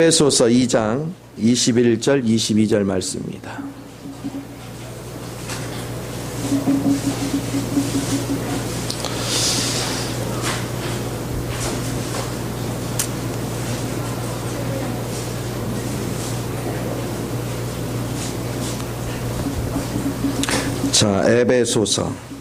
에베소서 2장 21절 22절 말씀입니다. 자, 에베소서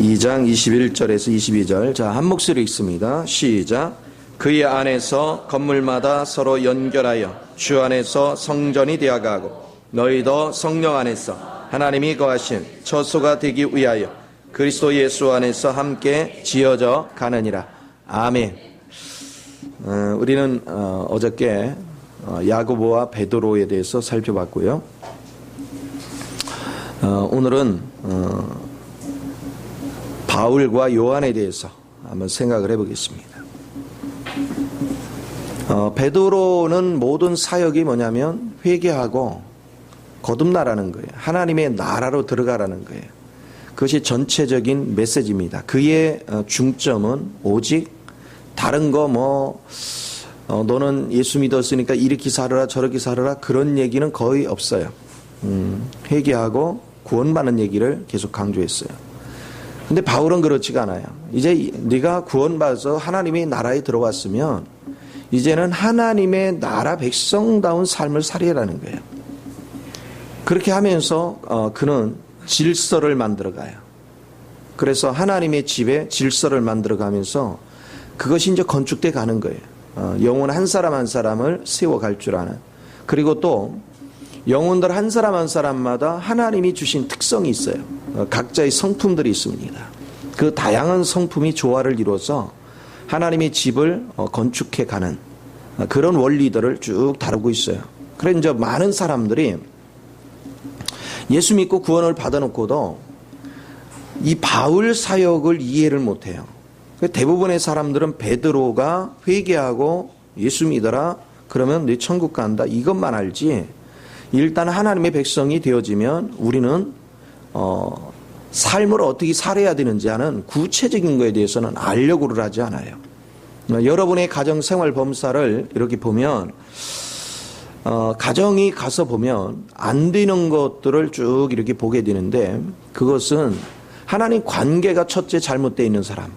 2장 21절에서 22절. 자, 한 목소리 읽습니다. 시작. 그의 안에서 건물마다 서로 연결하여 주 안에서 성전이 되어가고 너희도 성령 안에서 하나님이 거하신 처소가 되기 위하여 그리스도 예수 안에서 함께 지어져 가느니라. 아멘. 우리는 어저께 야고보와 베드로에 대해서 살펴봤고요. 오늘은 바울과 요한에 대해서 한번 생각을 해보겠습니다. 베드로는 모든 사역이 뭐냐면 회개하고 거듭나라는 거예요. 하나님의 나라로 들어가라는 거예요. 그것이 전체적인 메시지입니다. 그의 중점은 오직 다른 거 너는 예수 믿었으니까 이렇게 살아라 저렇게 살아라 그런 얘기는 거의 없어요. 회개하고 구원받는 얘기를 계속 강조했어요. 근데 바울은 그렇지가 않아요. 이제 네가 구원받아서 하나님의 나라에 들어왔으면 이제는 하나님의 나라 백성다운 삶을 살아라는 거예요. 그렇게 하면서 그는 질서를 만들어가요. 그래서 하나님의 집에 질서를 만들어가면서 그것이 이제 건축돼 가는 거예요. 영혼 한 사람 한 사람을 세워갈 줄 아는. 그리고 또 영혼들 한 사람 한 사람마다 하나님이 주신 특성이 있어요. 각자의 성품들이 있습니다. 그 다양한 성품이 조화를 이루어서 하나님의 집을 건축해 가는 그런 원리들을 쭉 다루고 있어요. 그래서 이제 많은 사람들이 예수 믿고 구원을 받아놓고도 이 바울 사역을 이해를 못해요. 대부분의 사람들은 베드로가 회개하고 예수 믿어라 그러면 네 천국 간다 이것만 알지, 일단 하나님의 백성이 되어지면 우리는 삶을 어떻게 살아야 되는지 하는 구체적인 것에 대해서는 알려고를 하지 않아요. 여러분의 가정생활 범사를 이렇게 보면 가정이 가서 보면 안 되는 것들을 쭉 이렇게 보게 되는데 그것은 하나님 관계가 첫째 잘못되어 있는 사람,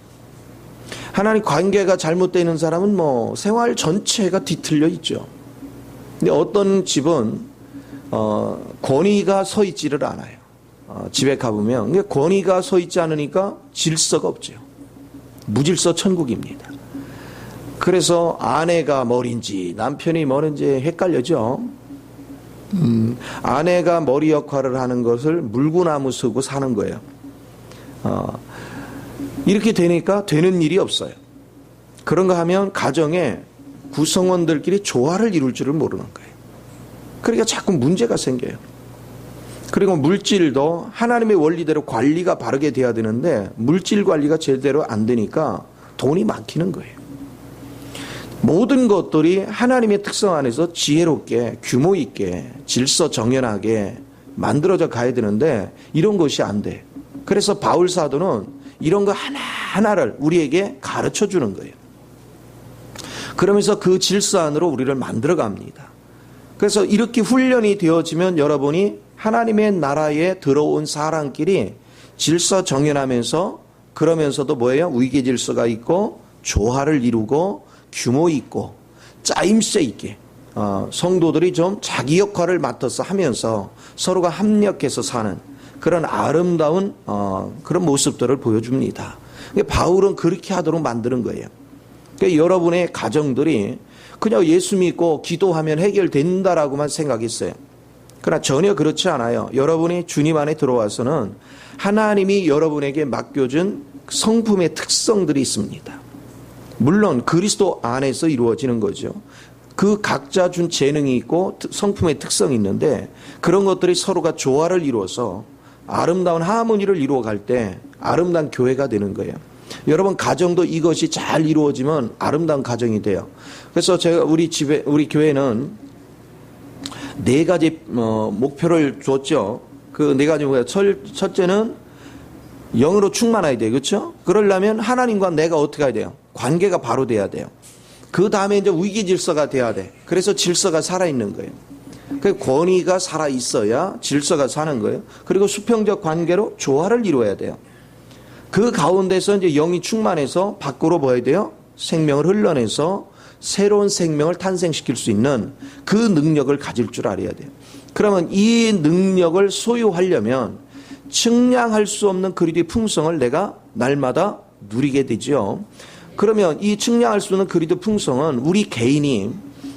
하나님 관계가 잘못되어 있는 사람은 생활 전체가 뒤틀려 있죠. 근데 어떤 집은 권위가 서 있지를 않아요. 집에 가보면 권위가 서 있지 않으니까 질서가 없죠. 무질서 천국입니다. 그래서 아내가 머리인지 남편이 뭐인지 헷갈려죠. 아내가 머리 역할을 하는 것을 물구나무 서고 사는 거예요. 이렇게 되니까 되는 일이 없어요. 그런가 하면 가정에 구성원들끼리 조화를 이룰 줄을 모르는 거예요. 그러니까 자꾸 문제가 생겨요. 그리고 물질도 하나님의 원리대로 관리가 바르게 돼야 되는데 물질 관리가 제대로 안 되니까 돈이 막히는 거예요. 모든 것들이 하나님의 특성 안에서 지혜롭게 규모 있게 질서 정연하게 만들어져 가야 되는데 이런 것이 안 돼. 그래서 바울 사도는 이런 거 하나하나를 우리에게 가르쳐 주는 거예요. 그러면서 그 질서 안으로 우리를 만들어 갑니다. 그래서 이렇게 훈련이 되어지면 여러분이 하나님의 나라에 들어온 사람끼리 질서 정연하면서 그러면서도 뭐예요? 위계 질서가 있고 조화를 이루고 규모 있고 짜임새 있게 성도들이 좀 자기 역할을 맡아서 하면서 서로가 합력해서 사는 그런 아름다운 그런 모습들을 보여줍니다. 바울은 그렇게 하도록 만드는 거예요. 그러니까 여러분의 가정들이 그냥 예수 믿고 기도하면 해결된다라고만 생각했어요. 그러나 전혀 그렇지 않아요. 여러분이 주님 안에 들어와서는 하나님이 여러분에게 맡겨준 성품의 특성들이 있습니다. 물론 그리스도 안에서 이루어지는 거죠. 그 각자 준 재능이 있고 성품의 특성이 있는데 그런 것들이 서로가 조화를 이루어서 아름다운 하모니를 이루어갈 때 아름다운 교회가 되는 거예요. 여러분 가정도 이것이 잘 이루어지면 아름다운 가정이 돼요. 그래서 제가 우리 교회는 4가지 목표를 줬죠. 그 4가지 뭐예요? 첫째는 영으로 충만해야 돼요. 그렇죠? 그러려면 하나님과 내가 어떻게 해야 돼요? 관계가 바로 돼야 돼요. 그 다음에 이제 위기 질서가 돼야 돼. 그래서 질서가 살아있는 거예요. 그 권위가 살아있어야 질서가 사는 거예요. 그리고 수평적 관계로 조화를 이루어야 돼요. 그 가운데서 이제 영이 충만해서 밖으로 뭐 해야 돼요? 생명을 흘러내서 새로운 생명을 탄생시킬 수 있는 그 능력을 가질 줄 알아야 돼요. 그러면 이 능력을 소유하려면 측량할 수 없는 그리스도의 풍성을 내가 날마다 누리게 되죠. 그러면 이 측량할 수 없는 그리스도의 풍성은 우리 개인이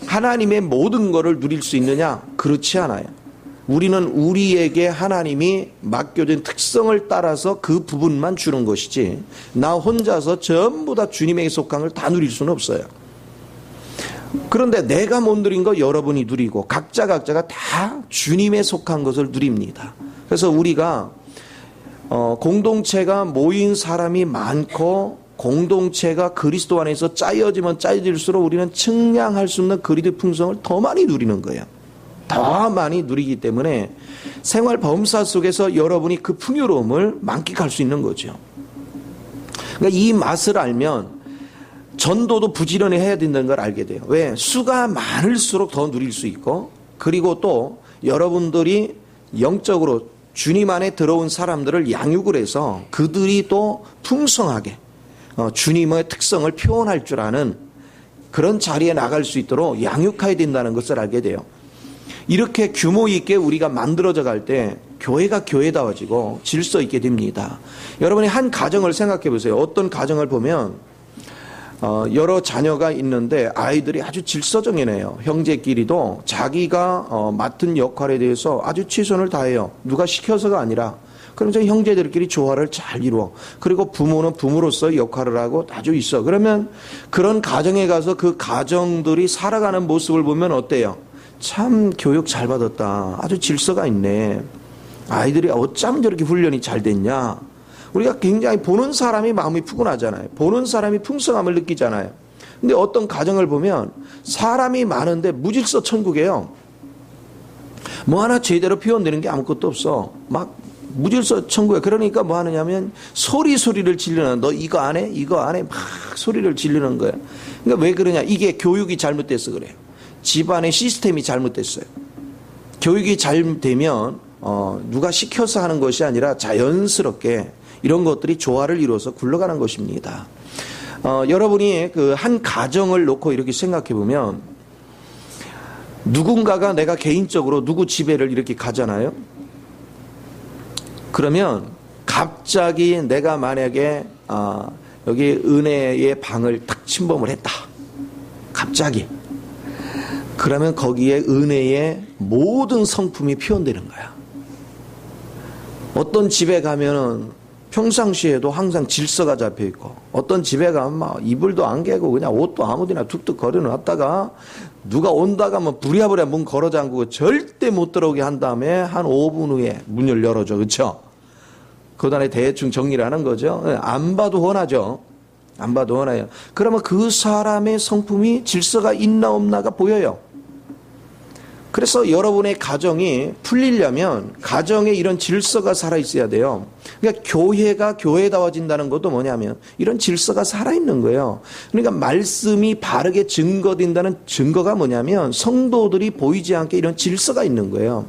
하나님의 모든 것을 누릴 수 있느냐? 그렇지 않아요. 우리는 우리에게 하나님이 맡겨진 특성을 따라서 그 부분만 주는 것이지 나 혼자서 전부 다 주님에게 속한 걸 다 누릴 수는 없어요. 그런데 내가 못 누린 거 여러분이 누리고 각자가 다 주님에 속한 것을 누립니다. 그래서 우리가 공동체가 모인 사람이 많고 공동체가 그리스도 안에서 짜여지면 짜여질수록 우리는 측량할 수 없는 그리스도의 풍성을 더 많이 누리는 거예요. 더 많이 누리기 때문에 생활 범사 속에서 여러분이 그 풍요로움을 만끽할 수 있는 거죠. 그러니까 이 맛을 알면 전도도 부지런히 해야 된다는 걸 알게 돼요. 왜? 수가 많을수록 더 누릴 수 있고 그리고 또 여러분들이 영적으로 주님 안에 들어온 사람들을 양육을 해서 그들이 또 풍성하게 주님의 특성을 표현할 줄 아는 그런 자리에 나갈 수 있도록 양육해야 된다는 것을 알게 돼요. 이렇게 규모 있게 우리가 만들어져 갈 때 교회가 교회다워지고 질서 있게 됩니다. 여러분이 한 가정을 생각해 보세요. 어떤 가정을 보면 여러 자녀가 있는데 아이들이 아주 질서정연해요. 형제끼리도 자기가 맡은 역할에 대해서 아주 최선을 다해요. 누가 시켜서가 아니라. 그러면서 형제들끼리 조화를 잘 이루어. 그리고 부모는 부모로서의 역할을 하고 아주 있어. 그러면 그런 가정에 가서 그 가정들이 살아가는 모습을 보면 어때요? 참 교육 잘 받았다. 아주 질서가 있네. 아이들이 어쩜 저렇게 훈련이 잘 됐냐. 우리가 굉장히 보는 사람이 마음이 푸근하잖아요. 보는 사람이 풍성함을 느끼잖아요. 근데 어떤 가정을 보면 사람이 많은데 무질서 천국이에요. 뭐 하나 제대로 표현되는 게 아무것도 없어. 막 무질서 천국이에요. 그러니까 뭐 하느냐면 소리를 지르는, 너 이거 안 해? 이거 안 해? 막 소리를 지르는 거예요. 그러니까 왜 그러냐? 이게 교육이 잘못돼서 그래요. 집안의 시스템이 잘못됐어요. 교육이 잘되면 누가 시켜서 하는 것이 아니라 자연스럽게 이런 것들이 조화를 이루어서 굴러가는 것입니다. 여러분이 그 한 가정을 놓고 이렇게 생각해 보면 누군가가 내가 개인적으로 누구 집에를 이렇게 가잖아요. 그러면 갑자기 내가 만약에 여기 은혜의 방을 탁 침범을 했다. 갑자기. 그러면 거기에 은혜의 모든 성품이 표현되는 거야. 어떤 집에 가면은 평상시에도 항상 질서가 잡혀 있고 어떤 집에 가면 막 이불도 안 개고 그냥 옷도 아무데나 툭툭 걸어놨다가 누가 온다가 하면 부랴부랴 문 걸어 잠그고 절대 못 들어오게 한 다음에 한 5분 후에 문을 열어줘. 그렇죠? 그 다음에 대충 정리를 하는 거죠. 안 봐도 훤하죠. 안 봐도 훤해요. 그러면 그 사람의 성품이 질서가 있나 없나가 보여요. 그래서 여러분의 가정이 풀리려면 가정에 이런 질서가 살아있어야 돼요. 그러니까 교회가 교회다워진다는 것도 뭐냐면 이런 질서가 살아있는 거예요. 그러니까 말씀이 바르게 증거된다는 증거가 뭐냐면 성도들이 보이지 않게 이런 질서가 있는 거예요.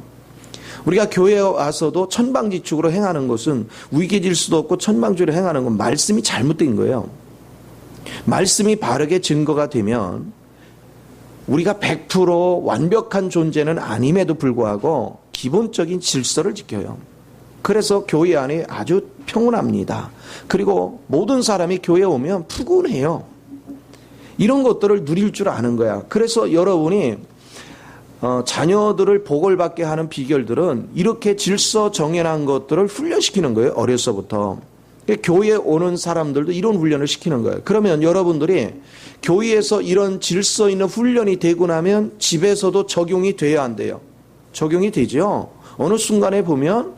우리가 교회에 와서도 천방지축으로 행하는 것은 위계질서도 없고 천방지축으로 행하는 건 말씀이 잘못된 거예요. 말씀이 바르게 증거가 되면 우리가 100% 완벽한 존재는 아님에도 불구하고 기본적인 질서를 지켜요. 그래서 교회 안에 아주 평온합니다. 그리고 모든 사람이 교회에 오면 푸근해요. 이런 것들을 누릴 줄 아는 거야. 그래서 여러분이 자녀들을 복을 받게 하는 비결들은 이렇게 질서 정연한 것들을 훈련시키는 거예요. 어려서부터. 교회에 오는 사람들도 이런 훈련을 시키는 거예요. 그러면 여러분들이 교회에서 이런 질서 있는 훈련이 되고 나면 집에서도 적용이 돼야 안 돼요. 적용이 되죠. 어느 순간에 보면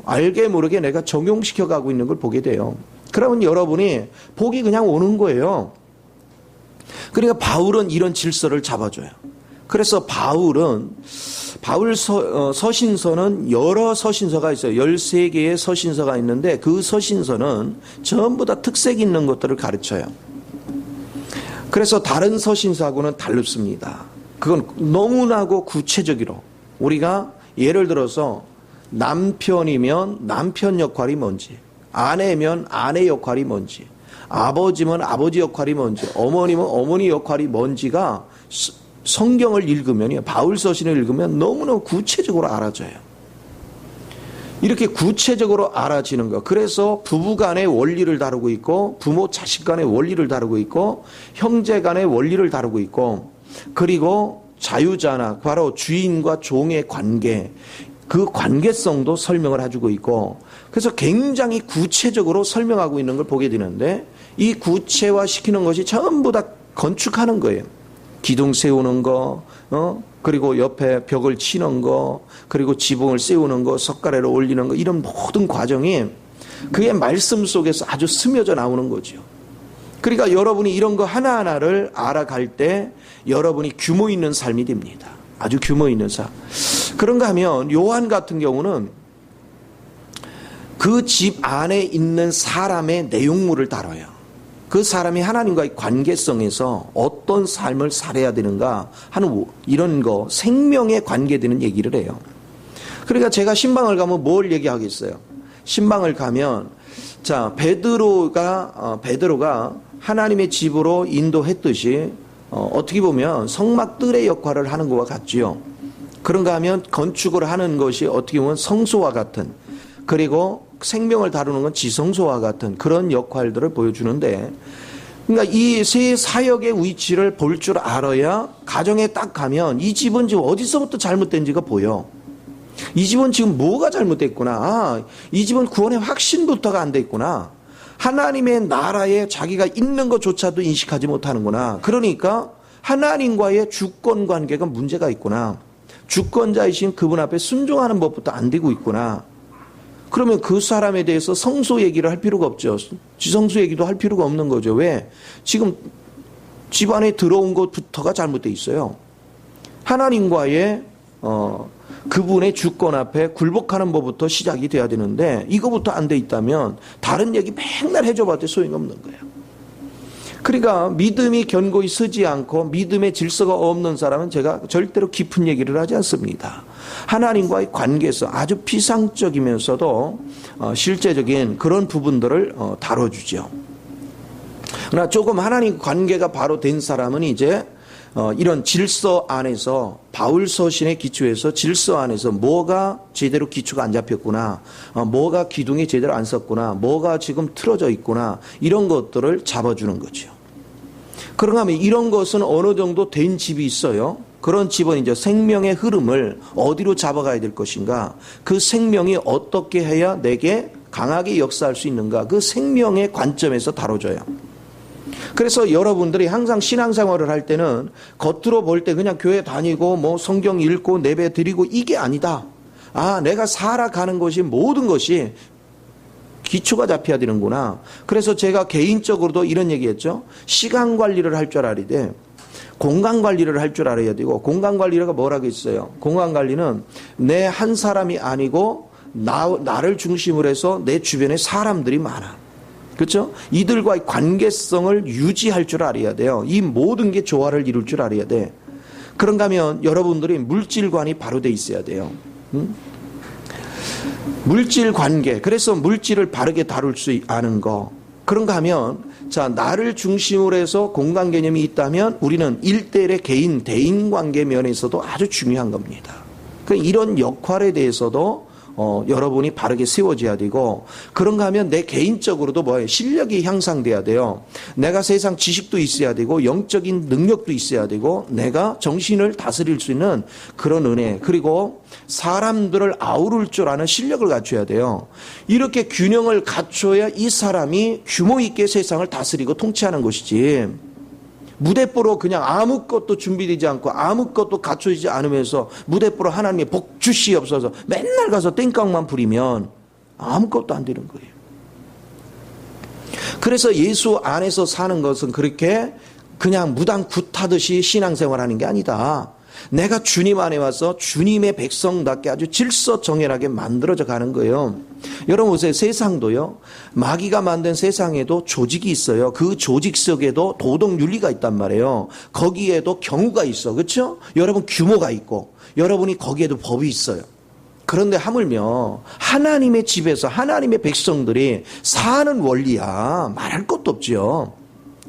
알게 모르게 내가 적용시켜 가고 있는 걸 보게 돼요. 그러면 여러분이 복이 그냥 오는 거예요. 그러니까 바울은 이런 질서를 잡아줘요. 그래서 바울은 바울 서신서는 여러 서신서가 있어요. 13개의 서신서가 있는데 그 서신서는 전부 다 특색 있는 것들을 가르쳐요. 그래서 다른 서신서하고는 다릅니다. 그건 너무나도 구체적으로 우리가 예를 들어서 남편이면 남편 역할이 뭔지, 아내면 아내 역할이 뭔지, 아버지면 아버지 역할이 뭔지, 어머니면 어머니 역할이 뭔지가 성경을 읽으면요, 바울 서신을 읽으면 너무나 구체적으로 알아져요. 이렇게 구체적으로 알아지는 거. 그래서 부부 간의 원리를 다루고 있고, 부모 자식 간의 원리를 다루고 있고, 형제 간의 원리를 다루고 있고, 그리고 자유자나 바로 주인과 종의 관계, 그 관계성도 설명을 해주고 있고, 그래서 굉장히 구체적으로 설명하고 있는 걸 보게 되는데, 이 구체화시키는 것이 전부 다 건축하는 거예요. 기둥 세우는 거, 그리고 옆에 벽을 치는 거, 그리고 지붕을 세우는 거, 석가래를 올리는 거, 이런 모든 과정이 그의 말씀 속에서 아주 스며져 나오는 거죠. 그러니까 여러분이 이런 거 하나하나를 알아갈 때 여러분이 규모 있는 삶이 됩니다. 아주 규모 있는 삶. 그런가 하면 요한 같은 경우는 그 집 안에 있는 사람의 내용물을 다뤄요. 그 사람이 하나님과의 관계성에서 어떤 삶을 살아야 되는가 하는 이런 거, 생명에 관계되는 얘기를 해요. 그러니까 제가 신방을 가면 뭘 얘기하겠어요? 신방을 가면, 자, 베드로가 하나님의 집으로 인도했듯이, 어떻게 보면 성막들의 역할을 하는 것과 같지요. 그런가 하면 건축을 하는 것이 어떻게 보면 성소와 같은, 그리고 생명을 다루는 건 지성소와 같은 그런 역할들을 보여주는데, 그러니까 이 세 사역의 위치를 볼 줄 알아야 가정에 딱 가면 이 집은 지금 어디서부터 잘못된지가 보여. 이 집은 지금 뭐가 잘못됐구나. 이 집은 구원의 확신부터가 안 돼 있구나. 하나님의 나라에 자기가 있는 것조차도 인식하지 못하는구나. 그러니까 하나님과의 주권 관계가 문제가 있구나. 주권자이신 그분 앞에 순종하는 법부터 안 되고 있구나. 그러면 그 사람에 대해서 성소 얘기를 할 필요가 없죠. 지성소 얘기도 할 필요가 없는 거죠. 왜? 지금 집 안에 들어온 것부터가 잘못되어 있어요. 하나님과의 그분의 주권 앞에 굴복하는 법부터 시작이 돼야 되는데 이거부터 안 돼 있다면 다른 얘기 맨날 해줘봤자 소용없는 거예요. 그러니까 믿음이 견고히 서지 않고 믿음의 질서가 없는 사람은 제가 절대로 깊은 얘기를 하지 않습니다. 하나님과의 관계에서 아주 피상적이면서도 실제적인 그런 부분들을 다뤄주죠. 그러나 조금 하나님 관계가 바로 된 사람은 이제 이런 질서 안에서, 바울 서신의 기초에서 질서 안에서 뭐가 제대로 기초가 안 잡혔구나, 뭐가 기둥이 제대로 안 섰구나, 뭐가 지금 틀어져 있구나, 이런 것들을 잡아주는 거죠. 그런가 하면 이런 것은 어느 정도 된 집이 있어요. 그런 집은 이제 생명의 흐름을 어디로 잡아가야 될 것인가, 그 생명이 어떻게 해야 내게 강하게 역사할 수 있는가, 그 생명의 관점에서 다뤄져요. 그래서 여러분들이 항상 신앙생활을 할 때는 겉으로 볼 때 그냥 교회 다니고 뭐 성경 읽고 예배 드리고 이게 아니다. 아, 내가 살아가는 것이 모든 것이 기초가 잡혀야 되는구나. 그래서 제가 개인적으로도 이런 얘기했죠. 시간 관리를 할 줄 알아야 돼. 공간 관리를 할 줄 알아야 되고, 공간 관리가 뭐라고 했어요? 공간 관리는 내 한 사람이 아니고 나를 중심으로 해서 내 주변에 사람들이 많아. 그렇죠? 이들과의 관계성을 유지할 줄 알아야 돼요. 이 모든 게 조화를 이룰 줄 알아야 돼. 그런가 하면 여러분들이 물질관이 바로 돼 있어야 돼요. 물질 관계, 그래서 물질을 바르게 다룰 수 아는 거. 그런가 하면, 자, 나를 중심으로 해서 공간 개념이 있다면 우리는 1대1의 개인, 대인 관계 면에서도 아주 중요한 겁니다. 그러니까 이런 역할에 대해서도 여러분이 바르게 세워져야 되고, 그런가 하면 내 개인적으로도 뭐예요? 실력이 향상돼야 돼요. 내가 세상 지식도 있어야 되고, 영적인 능력도 있어야 되고, 내가 정신을 다스릴 수 있는 그런 은혜, 그리고 사람들을 아우를 줄 아는 실력을 갖춰야 돼요. 이렇게 균형을 갖춰야 이 사람이 규모 있게 세상을 다스리고 통치하는 것이지, 무대뽀로 그냥 아무것도 준비되지 않고 아무것도 갖춰지지 않으면서 무대뽀로 하나님의 복 주시옵소서 맨날 가서 땡깡만 부리면 아무것도 안 되는 거예요. 그래서 예수 안에서 사는 것은 그렇게 그냥 무당 굿하듯이 신앙생활하는 게 아니다. 내가 주님 안에 와서 주님의 백성답게 아주 질서정연하게 만들어져 가는 거예요. 여러분 보세요. 세상도요. 마귀가 만든 세상에도 조직이 있어요. 그 조직 속에도 도덕윤리가 있단 말이에요. 거기에도 경우가 있어. 그렇죠? 여러분 규모가 있고 여러분이 거기에도 법이 있어요. 그런데 하물며 하나님의 집에서 하나님의 백성들이 사는 원리야 말할 것도 없죠.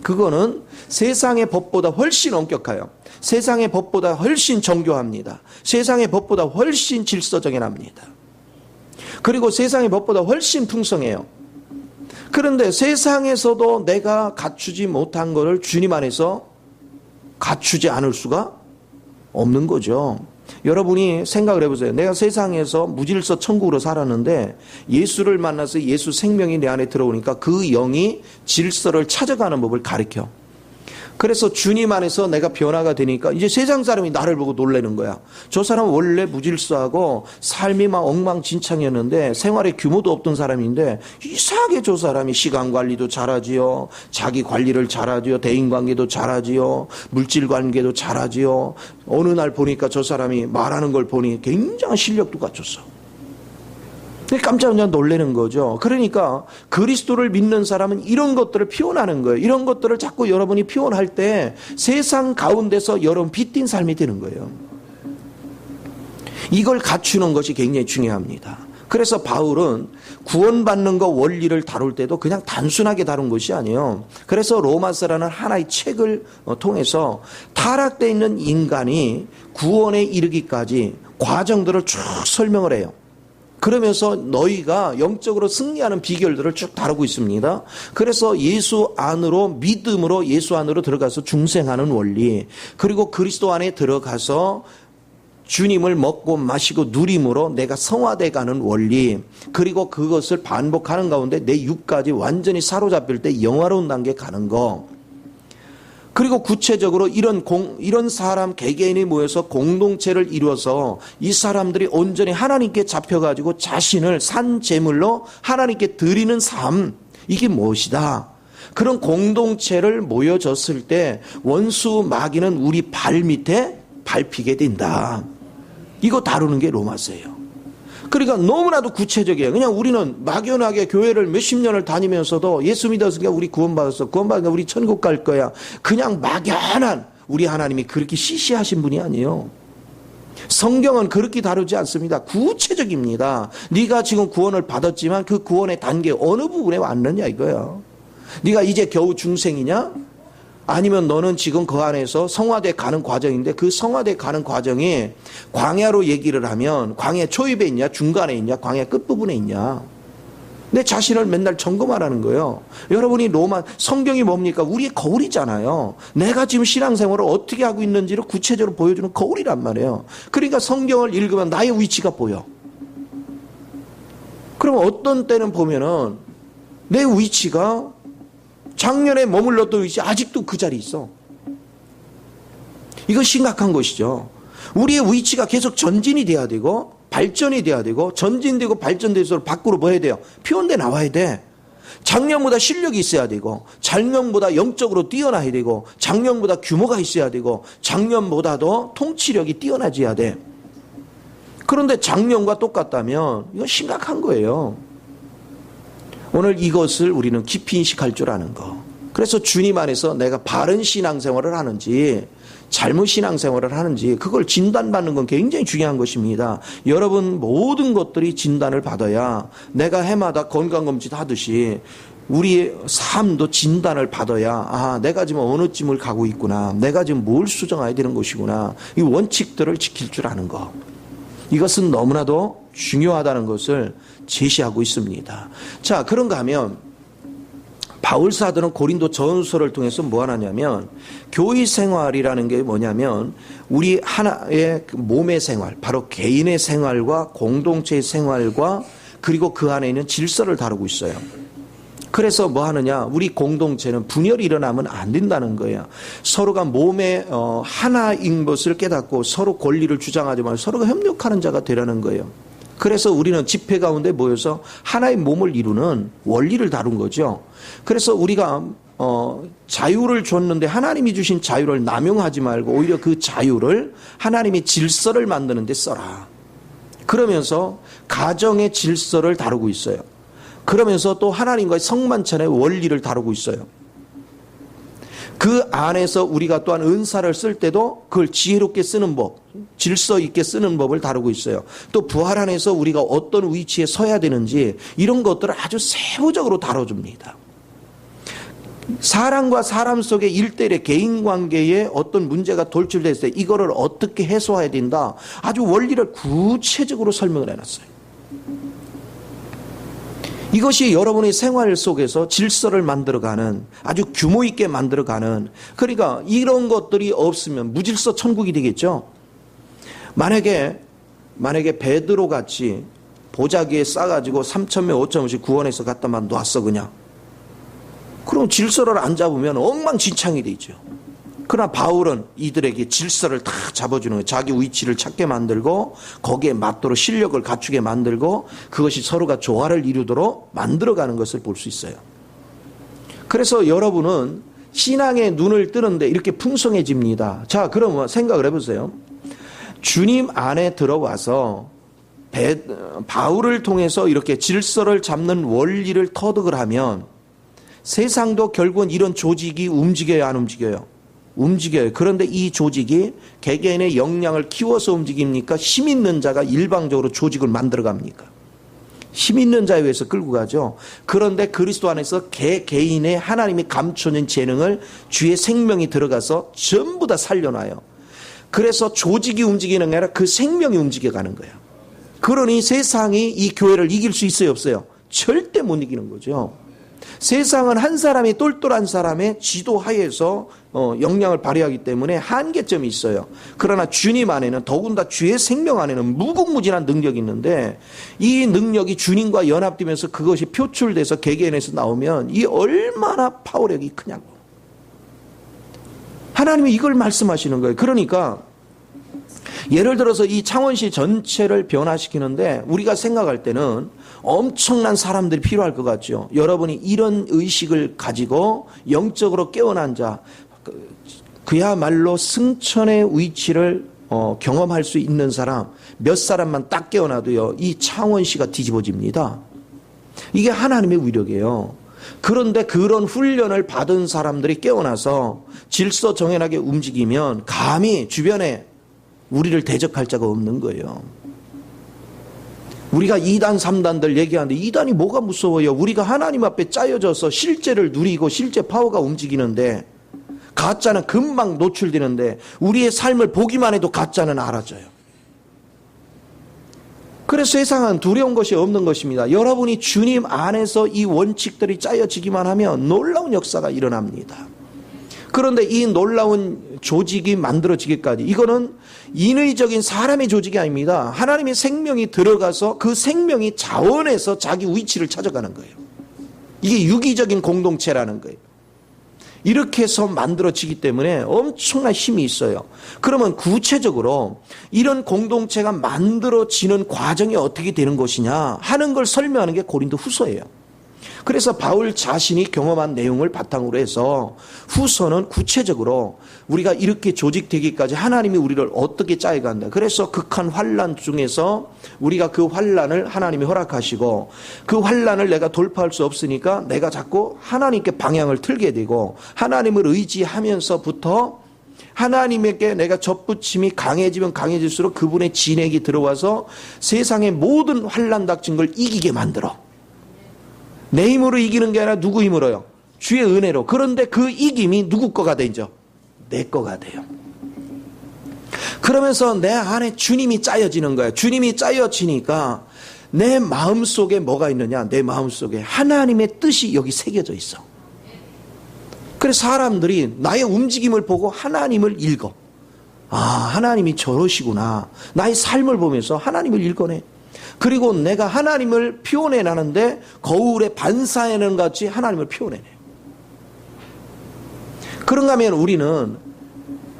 그거는 세상의 법보다 훨씬 엄격해요. 세상의 법보다 훨씬 정교합니다. 세상의 법보다 훨씬 질서정연합니다. 그리고 세상의 법보다 훨씬 풍성해요. 그런데 세상에서도 내가 갖추지 못한 것을 주님 안에서 갖추지 않을 수가 없는 거죠. 여러분이 생각을 해보세요. 내가 세상에서 무질서 천국으로 살았는데 예수를 만나서 예수 생명이 내 안에 들어오니까 그 영이 질서를 찾아가는 법을 가르쳐. 그래서 주님 안에서 내가 변화가 되니까 이제 세상 사람이 나를 보고 놀라는 거야. 저 사람은 원래 무질서하고 삶이 막 엉망진창이었는데 생활에 규모도 없던 사람인데 이상하게 저 사람이 시간 관리도 잘하지요. 자기 관리를 잘하지요. 대인관계도 잘하지요. 물질 관계도 잘하지요. 어느 날 보니까 저 사람이 말하는 걸 보니 굉장한 실력도 갖췄어. 깜짝 놀라는 거죠. 그러니까 그리스도를 믿는 사람은 이런 것들을 표현하는 거예요. 이런 것들을 자꾸 여러분이 표현할 때 세상 가운데서 여러분 빛띤 삶이 되는 거예요. 이걸 갖추는 것이 굉장히 중요합니다. 그래서 바울은 구원받는 것 원리를 다룰 때도 그냥 단순하게 다룬 것이 아니에요. 그래서 로마서라는 하나의 책을 통해서 타락되어 있는 인간이 구원에 이르기까지 과정들을 쭉 설명을 해요. 그러면서 너희가 영적으로 승리하는 비결들을 쭉 다루고 있습니다. 그래서 예수 안으로 믿음으로 예수 안으로 들어가서 중생하는 원리, 그리고 그리스도 안에 들어가서 주님을 먹고 마시고 누림으로 내가 성화돼 가는 원리, 그리고 그것을 반복하는 가운데 내 육까지 완전히 사로잡힐 때 영화로운 단계에 가는 거, 그리고 구체적으로 이런 사람 개개인이 모여서 공동체를 이루어서 이 사람들이 온전히 하나님께 잡혀가지고 자신을 산 제물로 하나님께 드리는 삶, 이게 무엇이다. 그런 공동체를 모여졌을 때 원수 마귀는 우리 발 밑에 밟히게 된다. 이거 다루는 게 로마서예요. 그러니까 너무나도 구체적이에요. 그냥 우리는 막연하게 교회를 몇십 년을 다니면서도 예수 믿었으니까 우리 구원받았어. 구원받으니까 우리 천국 갈 거야. 그냥 막연한 우리 하나님이 그렇게 시시하신 분이 아니에요. 성경은 그렇게 다루지 않습니다. 구체적입니다. 네가 지금 구원을 받았지만 그 구원의 단계 어느 부분에 왔느냐 이거야. 네가 이제 겨우 중생이냐? 아니면 너는 지금 그 안에서 성화돼 가는 과정인데 그 성화돼 가는 과정이 광야로 얘기를 하면 광야 초입에 있냐 중간에 있냐 광야 끝부분에 있냐. 내 자신을 맨날 점검하라는 거예요. 여러분이 성경이 뭡니까? 우리의 거울이잖아요. 내가 지금 신앙생활을 어떻게 하고 있는지를 구체적으로 보여주는 거울이란 말이에요. 그러니까 성경을 읽으면 나의 위치가 보여. 그럼 어떤 때는 보면은 내 위치가 작년에 머물렀던 위치 아직도 그 자리에 있어. 이거 심각한 것이죠. 우리의 위치가 계속 전진이 돼야 되고 발전이 돼야 되고 전진되고 발전될수록 밖으로 뭐 해야 돼요? 표현돼 나와야 돼. 작년보다 실력이 있어야 되고 작년보다 영적으로 뛰어나야 되고 작년보다 규모가 있어야 되고 작년보다도 통치력이 뛰어나져야 돼. 그런데 작년과 똑같다면 이건 심각한 거예요. 오늘 이것을 우리는 깊이 인식할 줄 아는 거. 그래서 주님 안에서 내가 바른 신앙생활을 하는지 잘못 신앙생활을 하는지 그걸 진단받는 건 굉장히 중요한 것입니다. 여러분 모든 것들이 진단을 받아야 내가 해마다 건강검진 하듯이 우리의 삶도 진단을 받아야 내가 지금 어느 쯤을 가고 있구나. 내가 지금 뭘 수정해야 되는 것이구나. 이 원칙들을 지킬 줄 아는 거. 이것은 너무나도 중요하다는 것을 제시하고 있습니다. 자, 그런가 하면 바울 사도는 고린도 전서를 통해서 뭐 하냐면 교회 생활이라는 게 뭐냐면 우리 하나의 몸의 생활, 바로 개인의 생활과 공동체의 생활과 그리고 그 안에 있는 질서를 다루고 있어요. 그래서 뭐 하느냐, 우리 공동체는 분열이 일어나면 안 된다는 거예요. 서로가 몸의 하나인 것을 깨닫고 서로 권리를 주장하지 말고 서로가 협력하는 자가 되라는 거예요. 그래서 우리는 집회 가운데 모여서 하나의 몸을 이루는 원리를 다룬 거죠. 그래서 우리가 자유를 줬는데 하나님이 주신 자유를 남용하지 말고 오히려 그 자유를 하나님의 질서를 만드는 데 써라. 그러면서 가정의 질서를 다루고 있어요. 그러면서 또 하나님과의 성만찬의 원리를 다루고 있어요. 그 안에서 우리가 또한 은사를 쓸 때도 그걸 지혜롭게 쓰는 법, 질서 있게 쓰는 법을 다루고 있어요. 또 부활 안에서 우리가 어떤 위치에 서야 되는지 이런 것들을 아주 세부적으로 다뤄줍니다. 사람과 사람 속의 일대일의 개인관계에 어떤 문제가 돌출됐을 때 이거를 어떻게 해소해야 된다. 아주 원리를 구체적으로 설명을 해놨어요. 이것이 여러분의 생활 속에서 질서를 만들어가는 아주 규모 있게 만들어가는, 그러니까 이런 것들이 없으면 무질서 천국이 되겠죠. 만약에 베드로 같이 보자기에 싸가지고 3,000명 5,000명씩 구원해서 갖다만 놨어 그냥. 그럼 질서를 안 잡으면 엉망진창이 되죠. 그러나 바울은 이들에게 질서를 다 잡아주는 거예요. 자기 위치를 찾게 만들고 거기에 맞도록 실력을 갖추게 만들고 그것이 서로가 조화를 이루도록 만들어가는 것을 볼 수 있어요. 그래서 여러분은 신앙의 눈을 뜨는데 이렇게 풍성해집니다. 자, 그러면 생각을 해보세요. 주님 안에 들어와서 바울을 통해서 이렇게 질서를 잡는 원리를 터득을 하면 세상도 결국은 이런 조직이 움직여야 안 움직여요? 움직여요. 그런데 이 조직이 개개인의 역량을 키워서 움직입니까? 힘 있는 자가 일방적으로 조직을 만들어갑니까? 힘 있는 자에 의해서 끌고 가죠. 그런데 그리스도 안에서 개인의 하나님이 감춰진 재능을 주의 생명이 들어가서 전부 다 살려놔요. 그래서 조직이 움직이는 게 아니라 그 생명이 움직여가는 거예요. 그러니 세상이 이 교회를 이길 수 있어요, 없어요? 절대 못 이기는 거죠. 세상은 한 사람이 똘똘한 사람의 지도 하에서 역량을 발휘하기 때문에 한계점이 있어요. 그러나 주님 안에는 더군다나 주의 생명 안에는 무궁무진한 능력이 있는데 이 능력이 주님과 연합되면서 그것이 표출돼서 개개인에서 나오면 이 얼마나 파워력이 크냐고. 하나님이 이걸 말씀하시는 거예요. 그러니까 예를 들어서 이 창원시 전체를 변화시키는데 우리가 생각할 때는 엄청난 사람들이 필요할 것 같죠. 여러분이 이런 의식을 가지고 영적으로 깨어난 자, 그야말로 승천의 위치를 경험할 수 있는 사람 몇 사람만 딱 깨어나도요, 이 창원시가 뒤집어집니다. 이게 하나님의 위력이에요. 그런데 그런 훈련을 받은 사람들이 깨어나서 질서 정연하게 움직이면 감히 주변에 우리를 대적할 자가 없는 거예요. 우리가 2단 3단들 얘기하는데 2단이 뭐가 무서워요? 우리가 하나님 앞에 짜여져서 실제를 누리고 실제 파워가 움직이는데 가짜는 금방 노출되는데 우리의 삶을 보기만 해도 가짜는 알아져요. 그래서 세상은 두려운 것이 없는 것입니다. 여러분이 주님 안에서 이 원칙들이 짜여지기만 하면 놀라운 역사가 일어납니다. 그런데 이 놀라운 조직이 만들어지기까지 이거는 인위적인 사람의 조직이 아닙니다. 하나님의 생명이 들어가서 그 생명이 자원해서 자기 위치를 찾아가는 거예요. 이게 유기적인 공동체라는 거예요. 이렇게 해서 만들어지기 때문에 엄청난 힘이 있어요. 그러면 구체적으로 이런 공동체가 만들어지는 과정이 어떻게 되는 것이냐 하는 걸 설명하는 게 고린도 후서예요. 그래서 바울 자신이 경험한 내용을 바탕으로 해서 후서는 구체적으로 우리가 이렇게 조직되기까지 하나님이 우리를 어떻게 짜여간다. 그래서 극한 환난 중에서 우리가 그 환난을 하나님이 허락하시고 그 환난을 내가 돌파할 수 없으니까 내가 자꾸 하나님께 방향을 틀게 되고 하나님을 의지하면서부터 하나님에게 내가 접붙임이 강해지면 강해질수록 그분의 진액이 들어와서 세상의 모든 환난 닥친 걸 이기게 만들어. 내 힘으로 이기는 게 아니라 누구 힘으로요? 주의 은혜로. 그런데 그 이김이 누구 거가 되죠? 내 거가 돼요. 그러면서 내 안에 주님이 짜여지는 거예요. 주님이 짜여지니까 내 마음속에 뭐가 있느냐? 내 마음속에 하나님의 뜻이 여기 새겨져 있어. 그래서 사람들이 나의 움직임을 보고 하나님을 읽어. 아, 하나님이 저러시구나. 나의 삶을 보면서 하나님을 읽어내. 그리고 내가 하나님을 표현해 나는데 거울에 반사하는 것 같이 하나님을 표현해내. 그런가 하면 우리는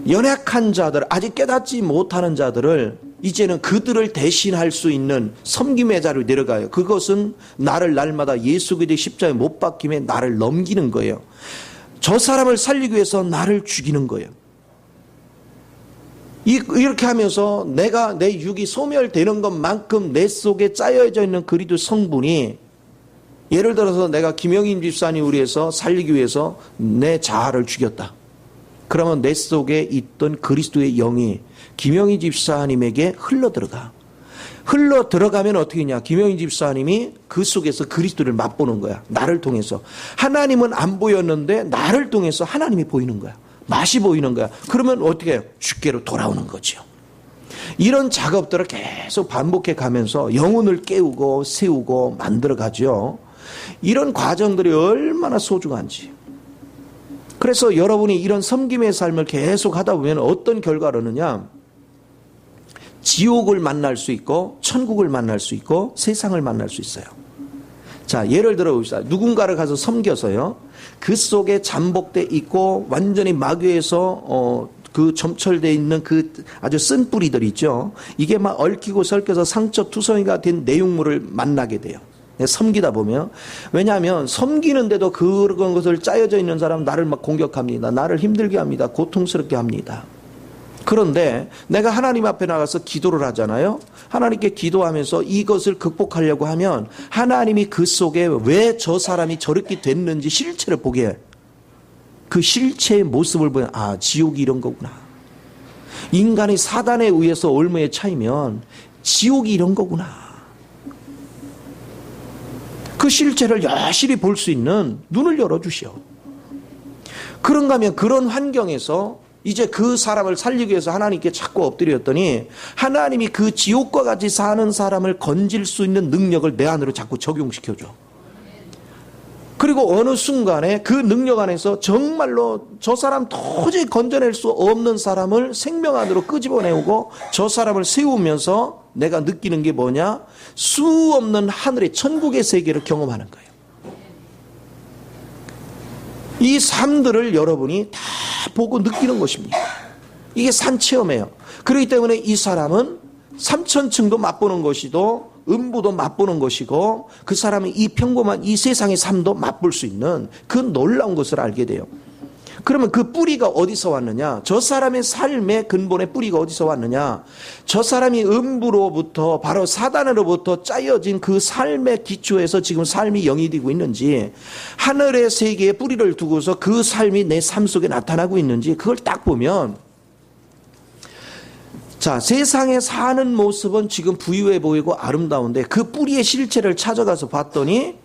연약한 자들, 아직 깨닫지 못하는 자들을 이제는 그들을 대신할 수 있는 섬김의 자리로 내려가요. 그것은 나를 날마다 예수 그리스도의 십자가에 못 박힘에 나를 넘기는 거예요. 저 사람을 살리기 위해서 나를 죽이는 거예요. 이렇게 하면서 내가 내 육이 소멸되는 것만큼 내 속에 짜여져 있는 그리스도 성분이, 예를 들어서 내가 김영인 집사님 위해서 살리기 위해서 내 자아를 죽였다. 그러면 내 속에 있던 그리스도의 영이 김영인 집사님에게 흘러들어가. 흘러들어가면 어떻게 하냐. 김영인 집사님이 그 속에서 그리스도를 맛보는 거야. 나를 통해서. 하나님은 안 보였는데 나를 통해서 하나님이 보이는 거야. 맛이 보이는 거야. 그러면 어떻게 해요? 주께로 돌아오는 거죠. 이런 작업들을 계속 반복해 가면서 영혼을 깨우고 세우고 만들어 가죠. 이런 과정들이 얼마나 소중한지. 그래서 여러분이 이런 섬김의 삶을 계속 하다 보면 어떤 결과를 얻느냐. 지옥을 만날 수 있고 천국을 만날 수 있고 세상을 만날 수 있어요. 자, 예를 들어 봅시다. 누군가를 가서 섬겨서요, 그 속에 잠복돼 있고 완전히 마귀에서 그 점철되어 있는 그 아주 쓴 뿌리들 있죠. 이게 막 얽히고 설켜서 상처투성이가 된 내용물을 만나게 돼요. 섬기다 보면. 왜냐하면 섬기는데도 그런 것을 짜여져 있는 사람은 나를 막 공격합니다. 나를 힘들게 합니다. 고통스럽게 합니다. 그런데 내가 하나님 앞에 나가서 기도를 하잖아요. 하나님께 기도하면서 이것을 극복하려고 하면 하나님이 그 속에 왜 저 사람이 저렇게 됐는지 실체를 보게 해요. 그 실체의 모습을 보면 아, 지옥이 이런 거구나. 인간이 사단에 의해서 올무에 차이면 지옥이 이런 거구나. 그 실체를 여실히 볼 수 있는 눈을 열어주시오. 그런가 하면 그런 환경에서 이제 그 사람을 살리기 위해서 하나님께 자꾸 엎드렸더니 하나님이 그 지옥과 같이 사는 사람을 건질 수 있는 능력을 내 안으로 자꾸 적용시켜줘. 그리고 어느 순간에 그 능력 안에서 정말로 저 사람 도저히 건져낼 수 없는 사람을 생명 안으로 끄집어내고 저 사람을 세우면서 내가 느끼는 게 뭐냐? 수 없는 하늘의 천국의 세계를 경험하는 거예요. 이 삶들을 여러분이 다 보고 느끼는 것입니다. 이게 산체험이에요. 그렇기 때문에 이 사람은 삼천층도 맛보는 것이고 음부도 맛보는 것이고 그 사람이 이 평범한 이 세상의 삶도 맛볼 수 있는 그 놀라운 것을 알게 돼요. 그러면 그 뿌리가 어디서 왔느냐? 저 사람의 삶의 근본의 뿌리가 어디서 왔느냐? 저 사람이 음부로부터 바로 사단으로부터 짜여진 그 삶의 기초에서 지금 삶이 영위되고 있는지, 하늘의 세계에 뿌리를 두고서 그 삶이 내 삶 속에 나타나고 있는지 그걸 딱 보면, 자, 세상에 사는 모습은 지금 부유해 보이고 아름다운데 그 뿌리의 실체를 찾아가서 봤더니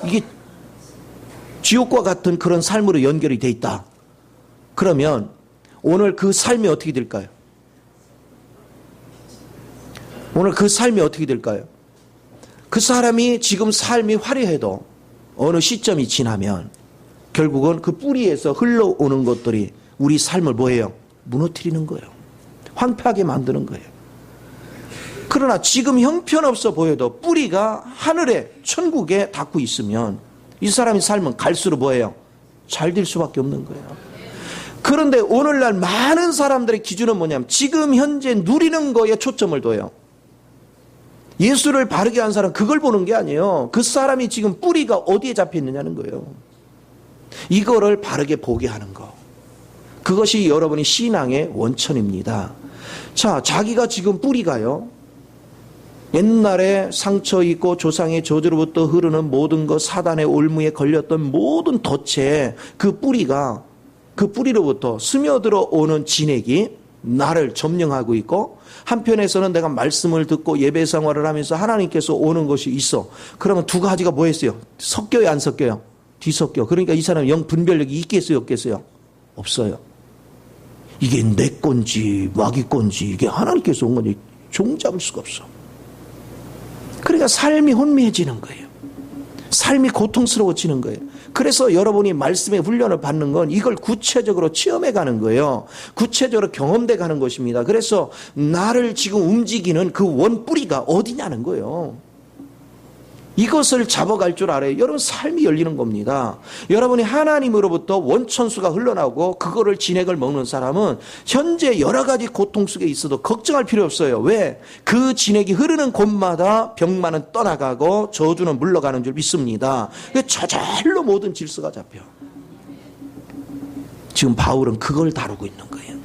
이게 지옥과 같은 그런 삶으로 연결이 돼 있다. 그러면 오늘 그 삶이 어떻게 될까요? 오늘 그 삶이 어떻게 될까요? 그 사람이 지금 삶이 화려해도 어느 시점이 지나면 결국은 그 뿌리에서 흘러오는 것들이 우리 삶을 뭐예요? 무너뜨리는 거예요. 황폐하게 만드는 거예요. 그러나 지금 형편없어 보여도 뿌리가 하늘에 천국에 닿고 있으면 이 사람의 삶은 갈수록 뭐예요? 잘 될 수밖에 없는 거예요. 그런데 오늘날 많은 사람들의 기준은 뭐냐면 지금 현재 누리는 거에 초점을 둬요. 예수를 바르게 한 사람 그걸 보는 게 아니에요. 그 사람이 지금 뿌리가 어디에 잡혀 있느냐는 거예요. 이거를 바르게 보게 하는 거. 그것이 여러분의 신앙의 원천입니다. 자, 자기가 지금 뿌리가요. 옛날에 상처 있고 조상의 저주로부터 흐르는 모든 것, 사단의 올무에 걸렸던 모든 덫에 그 뿌리가, 그 뿌리로부터 스며들어 오는 진액이 나를 점령하고 있고, 한편에서는 내가 말씀을 듣고 예배 생활을 하면서 하나님께서 오는 것이 있어. 그러면 두 가지가 뭐 했어요? 섞여요, 안 섞여요? 뒤섞여. 그러니까 이 사람은 영 분별력이 있겠어요, 없겠어요? 없어요. 이게 내 건지 마귀 건지 이게 하나님께서 온 건지 종잡을 수가 없어. 그러니까 삶이 혼미해지는 거예요. 삶이 고통스러워지는 거예요. 그래서 여러분이 말씀의 훈련을 받는 건 이걸 구체적으로 체험해 가는 거예요. 구체적으로 경험돼 가는 것입니다. 그래서 나를 지금 움직이는 그 원뿌리가 어디냐는 거예요. 이것을 잡아갈 줄 알아요. 여러분 삶이 열리는 겁니다. 여러분이 하나님으로부터 원천수가 흘러나오고 그거를 진액을 먹는 사람은 현재 여러 가지 고통 속에 있어도 걱정할 필요 없어요. 왜? 그 진액이 흐르는 곳마다 병만은 떠나가고 저주는 물러가는 줄 믿습니다. 저절로 모든 질서가 잡혀. 지금 바울은 그걸 다루고 있는 거예요.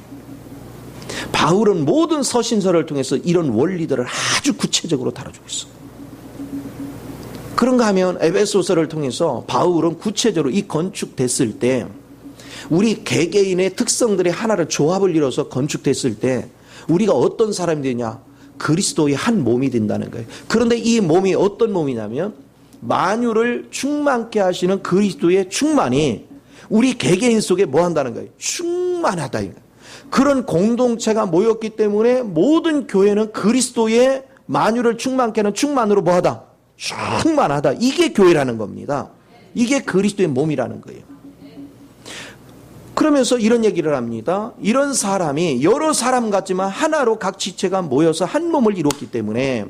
바울은 모든 서신서를 통해서 이런 원리들을 아주 구체적으로 다뤄주고 있어. 그런가 하면 에베소서를 통해서 바울은 구체적으로 이 건축됐을 때 우리 개개인의 특성들의 하나를 조합을 이뤄서 건축됐을 때 우리가 어떤 사람이 되냐? 그리스도의 한 몸이 된다는 거예요. 그런데 이 몸이 어떤 몸이냐면 만유를 충만케 하시는 그리스도의 충만이 우리 개개인 속에 뭐 한다는 거예요? 충만하다. 그런 공동체가 모였기 때문에 모든 교회는 그리스도의 만유를 충만케 하는 충만으로 뭐 하다? 충만하다. 이게 교회라는 겁니다. 이게 그리스도의 몸이라는 거예요. 그러면서 이런 얘기를 합니다. 이런 사람이 여러 사람 같지만 하나로 각 지체가 모여서 한 몸을 이뤘기 때문에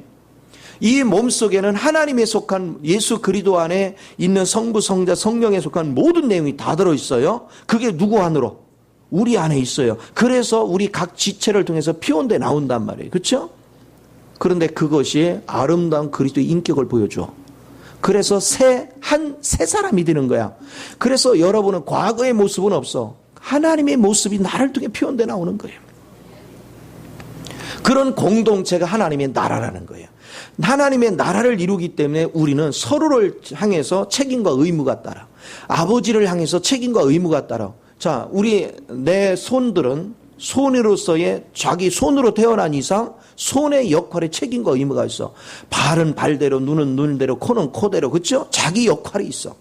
이 몸 속에는 하나님에 속한 예수 그리스도 안에 있는 성부, 성자, 성령에 속한 모든 내용이 다 들어있어요. 그게 누구 안으로? 우리 안에 있어요. 그래서 우리 각 지체를 통해서 피원돼 나온단 말이에요. 그렇죠? 그런데 그것이 아름다운 그리스도의 인격을 보여줘. 그래서 새 사람이 되는 거야. 그래서 여러분은 과거의 모습은 없어. 하나님의 모습이 나를 통해 표현돼 나오는 거예요. 그런 공동체가 하나님의 나라라는 거예요. 하나님의 나라를 이루기 때문에 우리는 서로를 향해서 책임과 의무가 따라. 아버지를 향해서 책임과 의무가 따라. 자, 내 손들은 손으로서의 자기 손으로 태어난 이상 손의 역할에 책임과 의무가 있어. 발은 발대로, 눈은 눈대로, 코는 코대로, 그렇죠? 자기 역할이 있어.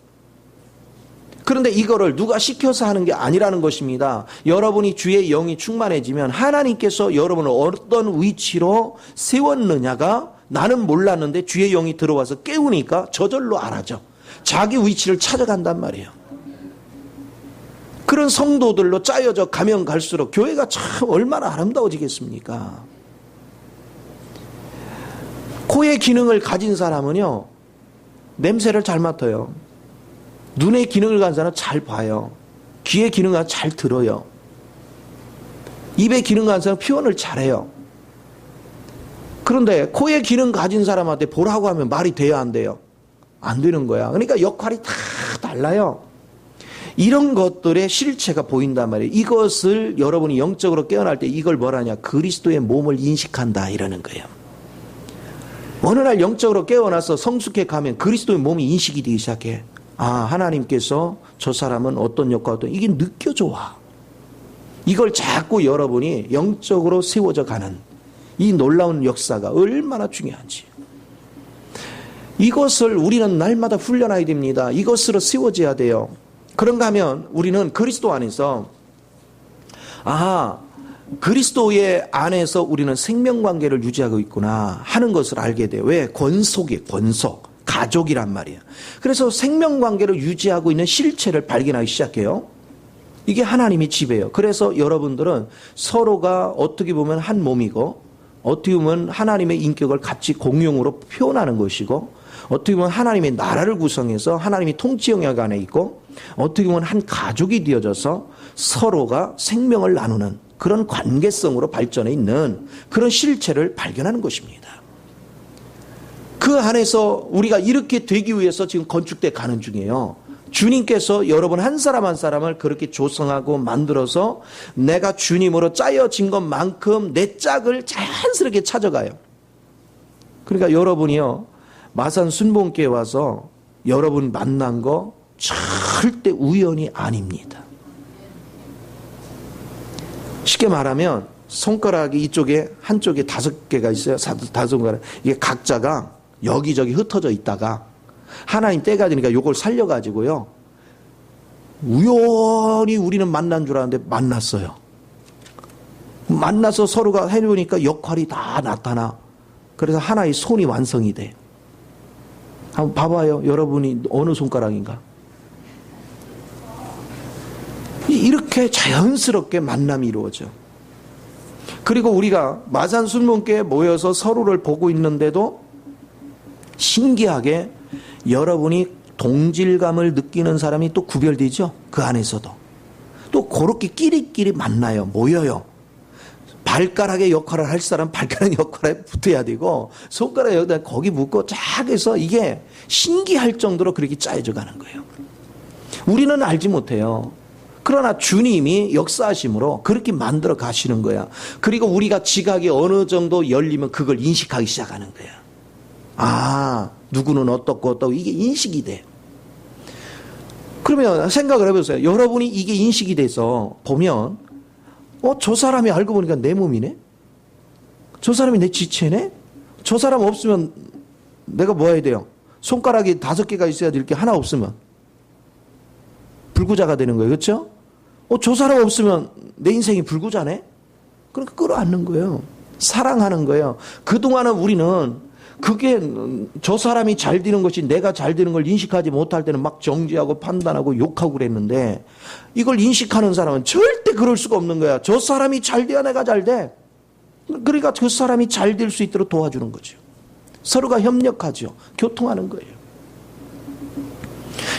그런데 이거를 누가 시켜서 하는 게 아니라는 것입니다. 여러분이 주의 영이 충만해지면 하나님께서 여러분을 어떤 위치로 세웠느냐가 나는 몰랐는데 주의 영이 들어와서 깨우니까 저절로 알아져. 자기 위치를 찾아간단 말이에요. 그런 성도들로 짜여져 가면 갈수록 교회가 참 얼마나 아름다워지겠습니까? 코의 기능을 가진 사람은요, 냄새를 잘 맡아요. 눈의 기능을 가진 사람은 잘 봐요. 귀의 기능을 가진 사람은 잘 들어요. 입의 기능을 가진 사람은 표현을 잘해요. 그런데 코의 기능 가진 사람한테 보라고 하면 말이 돼야 안 돼요? 안 되는 거야. 그러니까 역할이 다 달라요. 이런 것들의 실체가 보인단 말이에요. 이것을 여러분이 영적으로 깨어날 때 이걸 뭐라냐? 그리스도의 몸을 인식한다 이러는 거예요. 어느 날 영적으로 깨어나서 성숙해 가면 그리스도의 몸이 인식이 되기 시작해. 아, 하나님께서 저 사람은 어떤 역할을 이게 느껴져 와. 이걸 자꾸 여러분이 영적으로 세워져 가는 이 놀라운 역사가 얼마나 중요한지. 이것을 우리는 날마다 훈련해야 됩니다. 이것으로 세워져야 돼요. 그런가 하면 우리는 그리스도 안에서 그리스도의 안에서 우리는 생명관계를 유지하고 있구나 하는 것을 알게 돼요. 왜? 권속, 가족이란 말이에요. 그래서 생명관계를 유지하고 있는 실체를 발견하기 시작해요. 이게 하나님의 지배예요. 그래서 여러분들은 서로가 어떻게 보면 한 몸이고 어떻게 보면 하나님의 인격을 같이 공용으로 표현하는 것이고 어떻게 보면 하나님의 나라를 구성해서 하나님이 통치 영역 안에 있고 어떻게 보면 한 가족이 되어져서 서로가 생명을 나누는 그런 관계성으로 발전해 있는 그런 실체를 발견하는 것입니다. 그 안에서 우리가 이렇게 되기 위해서 지금 건축돼 가는 중이에요. 주님께서 여러분 한 사람 한 사람을 그렇게 조성하고 만들어서 내가 주님으로 짜여진 것만큼 내 짝을 자연스럽게 찾아가요. 그러니까 여러분이요, 마산 순복음교회 와서 여러분 만난 거 절대 우연이 아닙니다. 쉽게 말하면 손가락이 이쪽에 한쪽에 5개가 있어요. 5손가락. 이게 각자가 여기저기 흩어져 있다가 하나님 때가 되니까 이걸 살려가지고요. 우연히 우리는 만난 줄 알았는데 만났어요. 만나서 서로가 해보니까 역할이 다 나타나. 그래서 하나의 손이 완성이 돼. 한번 봐봐요. 여러분이 어느 손가락인가? 이렇게 자연스럽게 만남이 이루어져. 그리고 우리가 마산 순복음교회에 모여서 서로를 보고 있는데도 신기하게 여러분이 동질감을 느끼는 사람이 또 구별되죠. 그 안에서도. 또 그렇게 끼리끼리 만나요. 모여요. 발가락의 역할을 할 사람 발가락 역할에 붙어야 되고 손가락 여기다 거기 묶고 쫙 해서 이게 신기할 정도로 그렇게 짜여져 가는 거예요. 우리는 알지 못해요. 그러나 주님이 역사하심으로 그렇게 만들어 가시는 거야. 그리고 우리가 지각이 어느 정도 열리면 그걸 인식하기 시작하는 거야. 아, 누구는 어떻고 이게 인식이 돼. 그러면 생각을 해보세요. 여러분이 이게 인식이 돼서 보면 저 사람이 알고 보니까 내 몸이네? 저 사람이 내 지체네? 저 사람 없으면 내가 뭐 해야 돼요? 손가락이 5개가 있어야 될 게 하나 없으면 불구자가 되는 거예요. 그렇죠? 저 사람 없으면 내 인생이 불구자네? 그러니까 끌어안는 거예요. 사랑하는 거예요. 그동안은 우리는 그게 저 사람이 잘 되는 것이 내가 잘 되는 걸 인식하지 못할 때는 막 정죄하고 판단하고 욕하고 그랬는데 이걸 인식하는 사람은 절대 그럴 수가 없는 거야. 저 사람이 잘 돼야 내가 잘 돼. 그러니까 그 사람이 잘 될 수 있도록 도와주는 거죠. 서로가 협력하죠. 교통하는 거예요.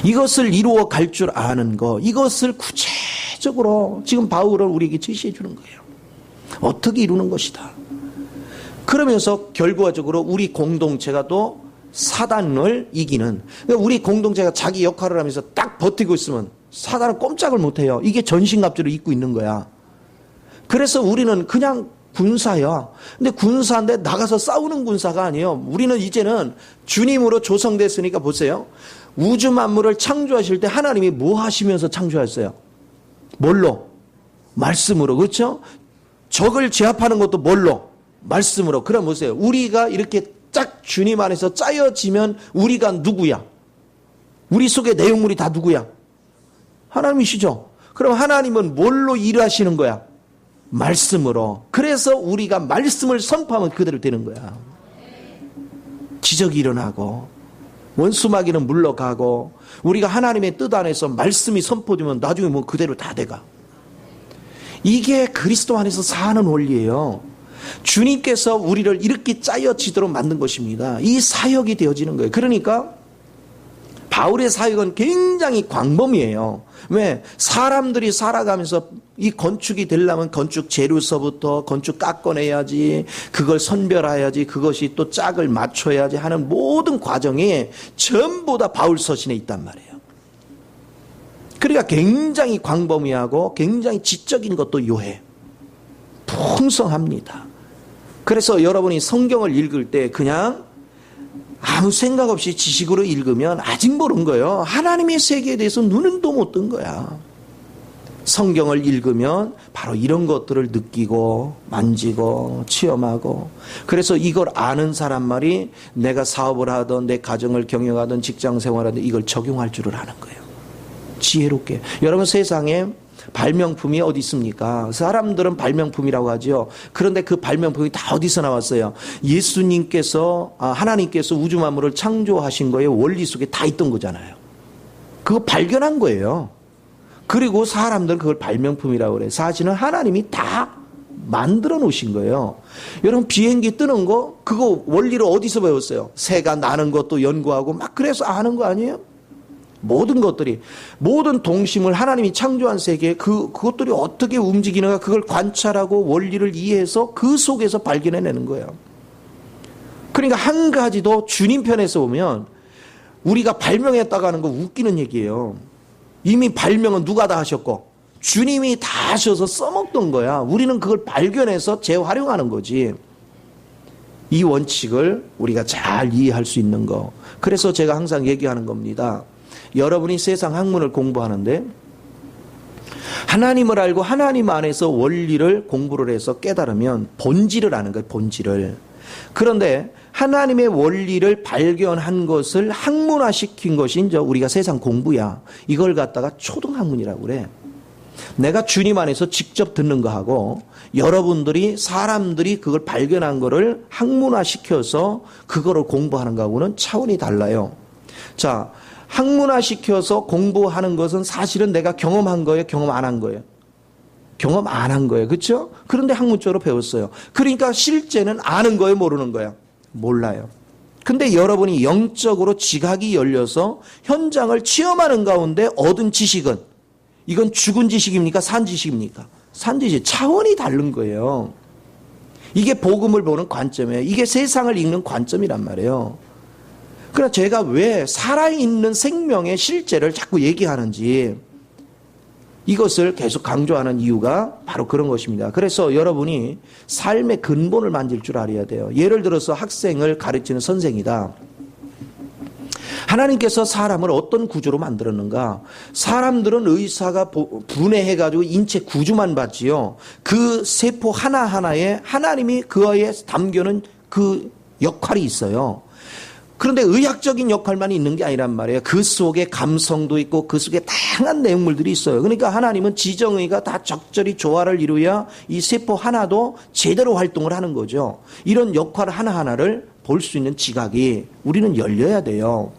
이것을 이루어 갈 줄 아는 거, 이것을 구체적으로 지금 바울은 우리에게 제시해 주는 거예요. 어떻게 이루는 것이다. 그러면서 결과적으로 우리 공동체가 또 사단을 이기는, 우리 공동체가 자기 역할을 하면서 딱 버티고 있으면 사단은 꼼짝을 못해요. 이게 전신갑주를 입고 있는 거야. 그래서 우리는 그냥 군사야. 근데 군사인데 나가서 싸우는 군사가 아니에요. 우리는 이제는 주님으로 조성됐으니까 보세요. 우주 만물을 창조하실 때 하나님이 뭐 하시면서 창조하셨어요? 뭘로? 말씀으로. 그렇죠? 적을 제압하는 것도 뭘로? 말씀으로. 그럼 보세요. 우리가 이렇게 딱 주님 안에서 짜여지면 우리가 누구야? 우리 속의 내용물이 다 누구야? 하나님이시죠. 그럼 하나님은 뭘로 일하시는 거야? 말씀으로. 그래서 우리가 말씀을 선포하면 그대로 되는 거야. 기적이 일어나고 원수마귀는 물러가고 우리가 하나님의 뜻 안에서 말씀이 선포되면 나중에 뭐 그대로 다 돼가. 이게 그리스도 안에서 사는 원리예요. 주님께서 우리를 이렇게 짜여지도록 만든 것입니다. 이 사역이 되어지는 거예요. 그러니까 바울의 사역은 굉장히 광범위해요. 왜? 사람들이 살아가면서 이 건축이 되려면 건축 재료서부터 건축 깎아내야지, 그걸 선별해야지, 그것이 또 짝을 맞춰야지 하는 모든 과정이 전부 다 바울 서신에 있단 말이에요. 그러니까 굉장히 광범위하고 굉장히 지적인 것도 요해. 풍성합니다. 그래서 여러분이 성경을 읽을 때 그냥 아무 생각 없이 지식으로 읽으면 아직 모르는 거예요. 하나님의 세계에 대해서 눈도 못 뜬 거야. 성경을 읽으면 바로 이런 것들을 느끼고 만지고 체험하고, 그래서 이걸 아는 사람 말이 내가 사업을 하든 내 가정을 경영하든 직장 생활하든 이걸 적용할 줄을 아는 거예요. 지혜롭게. 여러분, 세상에 발명품이 어디 있습니까? 사람들은 발명품이라고 하죠. 그런데 그 발명품이 다 어디서 나왔어요? 예수님께서, 하나님께서 우주 만물을 창조하신 거에 원리 속에 다 있던 거잖아요. 그거 발견한 거예요. 그리고 사람들은 그걸 발명품이라고 그래요. 사실은 하나님이 다 만들어 놓으신 거예요. 여러분, 비행기 뜨는 거 그거 원리를 어디서 배웠어요? 새가 나는 것도 연구하고 막 그래서 아는 거 아니에요? 모든 것들이, 모든 동심을 하나님이 창조한 세계에 그것들이 어떻게 움직이는가 그걸 관찰하고 원리를 이해해서 그 속에서 발견해내는 거예요. 그러니까 한 가지도 주님 편에서 보면 우리가 발명했다고 하는 거 웃기는 얘기예요. 이미 발명은 누가 다 하셨고 주님이 다 하셔서 써먹던 거야. 우리는 그걸 발견해서 재활용하는 거지. 이 원칙을 우리가 잘 이해할 수 있는 거. 그래서 제가 항상 얘기하는 겁니다. 여러분이 세상 학문을 공부하는데 하나님을 알고 하나님 안에서 원리를 공부를 해서 깨달으면 본질을 아는 거예요. 본질을. 그런데 하나님의 원리를 발견한 것을 학문화시킨 것이 이제 우리가 세상 공부야. 이걸 갖다가 초등학문이라고 그래. 내가 주님 안에서 직접 듣는 거하고 여러분들이 사람들이 그걸 발견한 거를 학문화시켜서 그거를 공부하는 거하고는 차원이 달라요. 자, 학문화시켜서 공부하는 것은 사실은 내가 경험한 거예요? 경험 안 한 거예요? 경험 안 한 거예요. 그렇죠? 그런데 학문적으로 배웠어요. 그러니까 실제는 아는 거예요? 모르는 거예요? 몰라요. 근데 여러분이 영적으로 지각이 열려서 현장을 체험하는 가운데 얻은 지식은 이건 죽은 지식입니까? 산 지식입니까? 산 지식. 차원이 다른 거예요. 이게 복음을 보는 관점이에요. 이게 세상을 읽는 관점이란 말이에요. 그러나 제가 왜 살아있는 생명의 실제를 자꾸 얘기하는지, 이것을 계속 강조하는 이유가 바로 그런 것입니다. 그래서 여러분이 삶의 근본을 만질 줄 알아야 돼요. 예를 들어서 학생을 가르치는 선생이다. 하나님께서 사람을 어떤 구조로 만들었는가? 사람들은 의사가 분해해가지고 인체 구조만 봤지요. 그 세포 하나하나에 하나님이 그 안에 담겨는 그 역할이 있어요. 그런데 의학적인 역할만 있는 게 아니란 말이에요. 그 속에 감성도 있고 그 속에 다양한 내용물들이 있어요. 그러니까 하나님은 지정의가 다 적절히 조화를 이루어야 이 세포 하나도 제대로 활동을 하는 거죠. 이런 역할 하나하나를 볼 수 있는 지각이 우리는 열려야 돼요.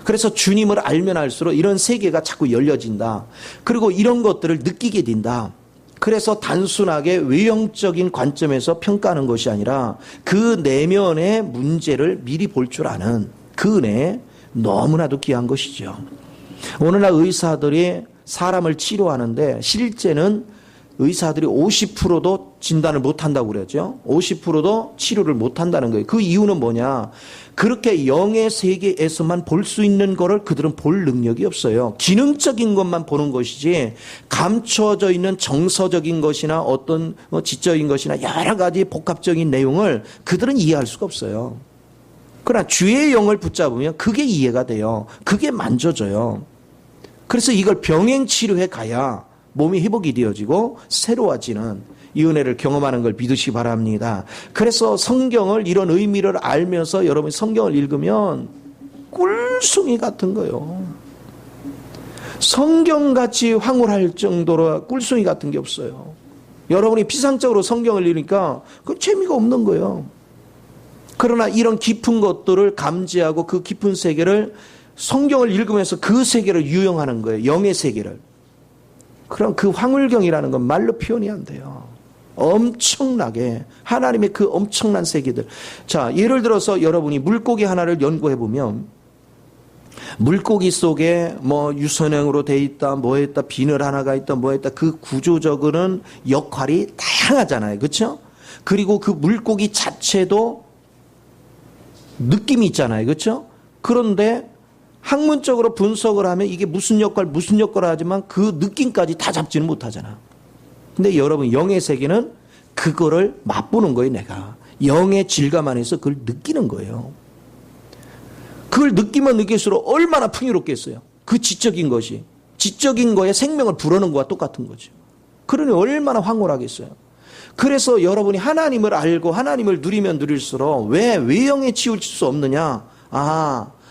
그래서 주님을 알면 알수록 이런 세계가 자꾸 열려진다. 그리고 이런 것들을 느끼게 된다. 그래서 단순하게 외형적인 관점에서 평가하는 것이 아니라 그 내면의 문제를 미리 볼 줄 아는 그 은혜, 너무나도 귀한 것이죠. 오늘날 의사들이 사람을 치료하는데 실제는 의사들이 50%도 진단을 못한다고 그러죠. 50%도 치료를 못한다는 거예요. 그 이유는 뭐냐? 그렇게 영의 세계에서만 볼 수 있는 거를 그들은 볼 능력이 없어요. 기능적인 것만 보는 것이지 감춰져 있는 정서적인 것이나 어떤 지적인 것이나 여러 가지 복합적인 내용을 그들은 이해할 수가 없어요. 그러나 주의 영을 붙잡으면 그게 이해가 돼요. 그게 만져져요. 그래서 이걸 병행 치료해 가야 몸이 회복이 되어지고 새로워지는 이 은혜를 경험하는 걸 믿으시기 바랍니다. 그래서 성경을 이런 의미를 알면서 여러분이 성경을 읽으면 꿀송이 같은 거예요. 성경같이 황홀할 정도로 꿀송이 같은 게 없어요. 여러분이 피상적으로 성경을 읽으니까 그 재미가 없는 거예요. 그러나 이런 깊은 것들을 감지하고 그 깊은 세계를 성경을 읽으면서 그 세계를 유용하는 거예요. 영의 세계를. 그럼 그 황홀경이라는 건 말로 표현이 안 돼요. 엄청나게 하나님의 그 엄청난 세계들. 자, 예를 들어서 여러분이 물고기 하나를 연구해 보면 물고기 속에 뭐 유선형으로 돼 있다, 뭐 했다, 비늘 하나가 있다, 뭐 했다, 그 구조적으로는 역할이 다양하잖아요. 그렇죠? 그리고 그 물고기 자체도 느낌이 있잖아요. 그렇죠? 그런데 학문적으로 분석을 하면 이게 무슨 역할 하지만 그 느낌까지 다 잡지는 못하잖아. 근데 여러분 영의 세계는 그거를 맛보는 거예요. 내가 영의 질감 안에서 그걸 느끼는 거예요. 그걸 느끼면 느낄수록 얼마나 풍요롭겠어요. 그 지적인 것이 지적인 거에 생명을 불어넣은 것과 똑같은 거죠. 그러니 얼마나 황홀하겠어요. 그래서 여러분이 하나님을 알고 하나님을 누리면 누릴수록 왜 외형에 치우칠 수 없느냐?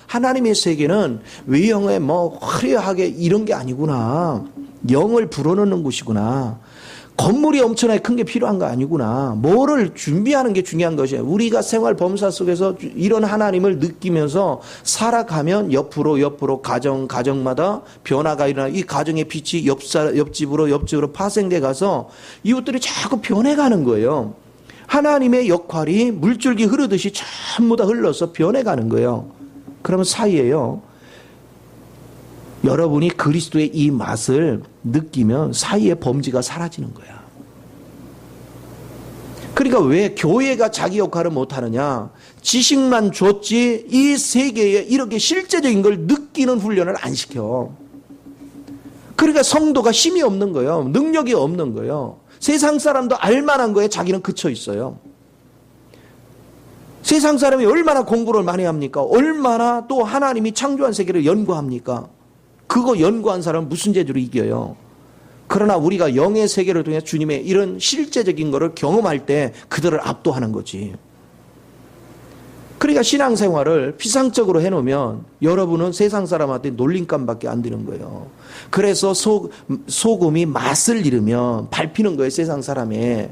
하나님의 세계는 외형에 뭐 화려하게 이런 게 아니구나. 영을 불어넣는 곳이구나. 건물이 엄청나게 큰 게 필요한 거 아니구나. 뭐를 준비하는 게 중요한 것이에요. 우리가 생활 범사 속에서 이런 하나님을 느끼면서 살아가면 옆으로 가정마다 변화가 일어나 이 가정의 빛이 옆집으로 파생돼 가서 이웃들이 자꾸 변해가는 거예요. 하나님의 역할이 물줄기 흐르듯이 전부 다 흘러서 변해가는 거예요. 그러면 사이에요. 여러분이 그리스도의 이 맛을 느끼면 사이에 범죄가 사라지는 거야. 그러니까 왜 교회가 자기 역할을 못하느냐? 지식만 줬지 이 세계에 이렇게 실제적인 걸 느끼는 훈련을 안 시켜. 그러니까 성도가 힘이 없는 거예요. 능력이 없는 거예요. 세상 사람도 알만한 거에 자기는 그쳐 있어요. 세상 사람이 얼마나 공부를 많이 합니까? 얼마나 또 하나님이 창조한 세계를 연구합니까? 그거 연구한 사람은 무슨 재주로 이겨요? 그러나 우리가 영의 세계를 통해 주님의 이런 실제적인 거를 경험할 때 그들을 압도하는 거지. 그러니까 신앙생활을 피상적으로 해놓으면 여러분은 세상 사람한테 놀림감밖에 안 드는 거예요. 그래서 소금이 맛을 잃으면 밟히는 거예요, 세상 사람에.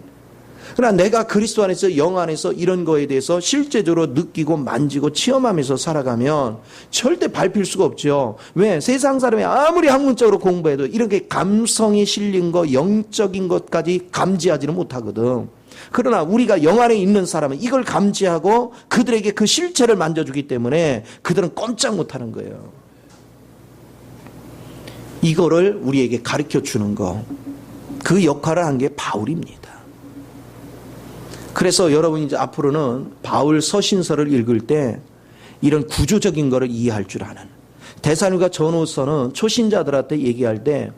그러나 내가 그리스도 안에서 영 안에서 이런 거에 대해서 실제적으로 느끼고 만지고 체험하면서 살아가면 절대 밟힐 수가 없죠. 왜? 세상 사람이 아무리 학문적으로 공부해도 이렇게 감성이 실린 거, 영적인 것까지 감지하지는 못하거든. 그러나 우리가 영 안에 있는 사람은 이걸 감지하고 그들에게 그 실체를 만져주기 때문에 그들은 꼼짝 못하는 거예요. 이거를 우리에게 가르쳐주는 거, 그 역할을 한 게 바울입니다. 그래서 여러분이 이제 앞으로는 바울 서신서를 읽을 때 이런 구조적인 거를 이해할 줄 아는, 데살로니가 전후서는 초신자들한테 얘기할 때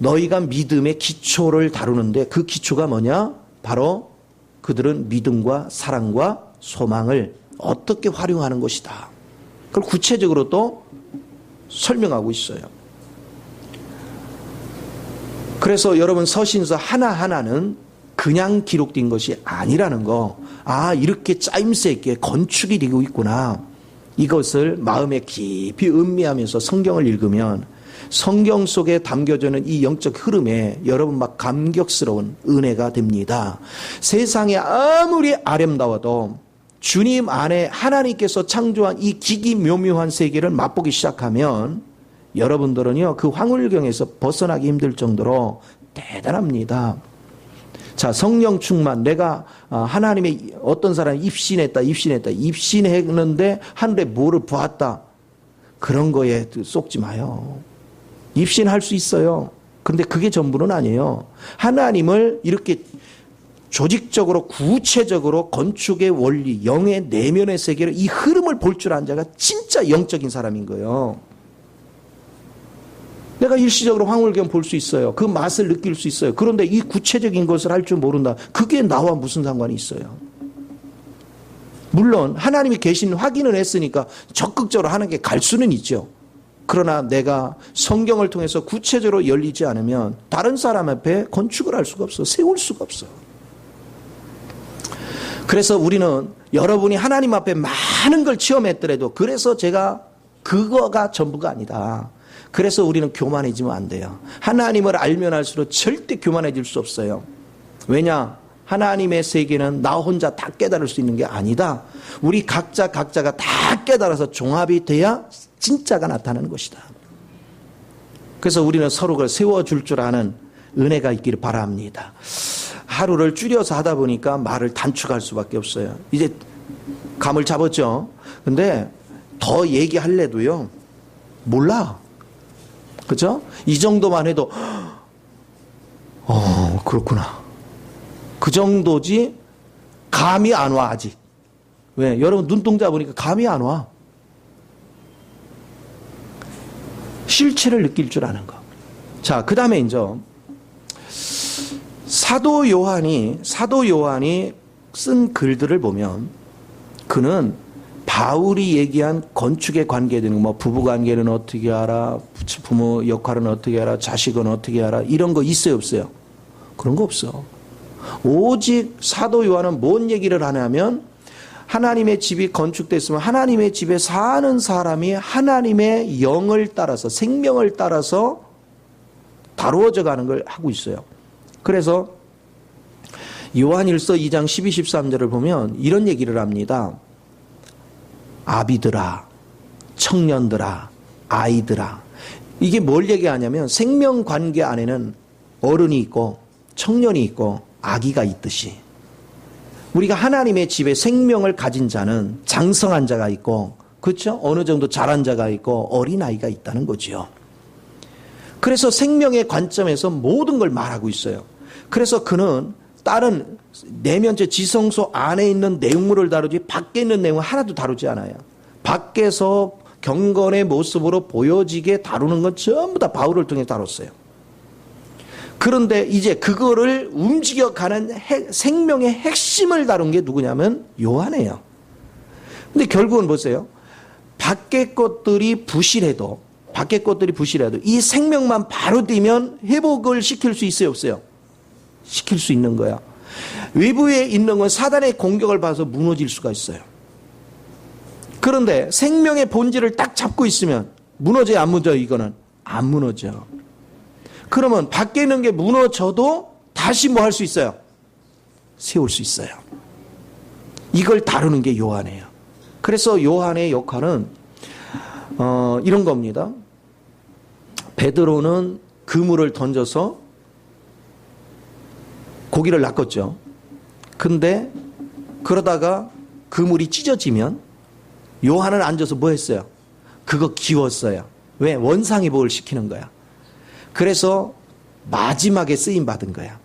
너희가 믿음의 기초를 다루는데 그 기초가 뭐냐? 바로 그들은 믿음과 사랑과 소망을 어떻게 활용하는 것이다. 그걸 구체적으로 또 설명하고 있어요. 그래서 여러분 서신서 하나하나는 그냥 기록된 것이 아니라는 거, 이렇게 짜임새 있게 건축이 되고 있구나. 이것을 마음에 깊이 음미하면서 성경을 읽으면 성경 속에 담겨져 있는 이 영적 흐름에 여러분 막 감격스러운 은혜가 됩니다. 세상이 아무리 아름다워도 주님 안에 하나님께서 창조한 이 기기묘묘한 세계를 맛보기 시작하면 여러분들은요, 그 황홀경에서 벗어나기 힘들 정도로 대단합니다. 자, 성령 충만. 내가 하나님의 어떤 사람이 입신했는데 하늘에 뭐를 보았다. 그런 거에 쏙지 마요. 입신할 수 있어요. 근데 그게 전부는 아니에요. 하나님을 이렇게 조직적으로 구체적으로 건축의 원리, 영의 내면의 세계를 이 흐름을 볼 줄 아는 자가 진짜 영적인 사람인 거예요. 내가 일시적으로 황홀경 볼 수 있어요. 그 맛을 느낄 수 있어요. 그런데 이 구체적인 것을 할 줄 모른다. 그게 나와 무슨 상관이 있어요. 물론 하나님이 계신 확인을 했으니까 적극적으로 하나님께 갈 수는 있죠. 그러나 내가 성경을 통해서 구체적으로 열리지 않으면 다른 사람 앞에 건축을 할 수가 없어. 세울 수가 없어. 그래서 우리는 여러분이 하나님 앞에 많은 걸 체험했더라도 그래서 제가 그거가 전부가 아니다. 그래서 우리는 교만해지면 안 돼요. 하나님을 알면 알수록 절대 교만해질 수 없어요. 왜냐? 하나님의 세계는 나 혼자 다 깨달을 수 있는 게 아니다. 우리 각자가 다 깨달아서 종합이 돼야 진짜가 나타나는 것이다. 그래서 우리는 서로를 세워줄 줄 아는 은혜가 있기를 바랍니다. 하루를 줄여서 하다 보니까 말을 단축할 수밖에 없어요. 이제 감을 잡았죠. 근데 더 얘기할래도요, 몰라. 그죠? 이 정도만 해도 그렇구나. 그 정도지 감이 안 와 아직. 왜? 여러분 눈동자 보니까 감이 안 와. 실체를 느낄 줄 아는 거. 자, 그 다음에 이제 사도 요한이 쓴 글들을 보면 그는 바울이 얘기한 건축에 관계되는 뭐 부부 관계는 어떻게 하라, 부모 역할은 어떻게 하라, 자식은 어떻게 하라, 이런 거 있어요 없어요? 그런 거 없어. 오직 사도 요한은 뭔 얘기를 하냐면 하나님의 집이 건축됐으면 하나님의 집에 사는 사람이 하나님의 영을 따라서 생명을 따라서 다루어져 가는 걸 하고 있어요. 그래서 요한일서 2장 12, 13절을 보면 이런 얘기를 합니다. 아비들아, 청년들아, 아이들아. 이게 뭘 얘기하냐면 생명관계 안에는 어른이 있고 청년이 있고 아기가 있듯이 우리가 하나님의 집에 생명을 가진 자는 장성한 자가 있고, 그렇죠? 어느 정도 자란 자가 있고 어린아이가 있다는 거죠. 그래서 생명의 관점에서 모든 걸 말하고 있어요. 그래서 그는 다른 내면체 지성소 안에 있는 내용물을 다루지 밖에 있는 내용을 하나도 다루지 않아요. 밖에서 경건의 모습으로 보여지게 다루는 건 전부 다 바울을 통해 다뤘어요. 그런데 이제 그거를 움직여가는 생명의 핵심을 다룬 게 누구냐면 요한이에요. 근데 결국은 보세요. 밖의 것들이 부실해도 이 생명만 바로 뛰면 회복을 시킬 수 있어요 없어요? 시킬 수 있는 거야. 외부에 있는 건 사단의 공격을 받아서 무너질 수가 있어요. 그런데 생명의 본질을 딱 잡고 있으면 무너져요 안 무너져요? 이거는 안 무너져. 그러면 밖에 있는 게 무너져도 다시 뭐 할 수 있어요? 세울 수 있어요. 이걸 다루는 게 요한이에요. 그래서 요한의 역할은 이런 겁니다. 베드로는 그물을 던져서 고기를 낚았죠. 근데 그러다가 그물이 찢어지면 요한은 앉아서 뭐 했어요? 그거 기웠어요. 왜? 원상회복을 시키는 거야. 그래서 마지막에 쓰임 받은 거야.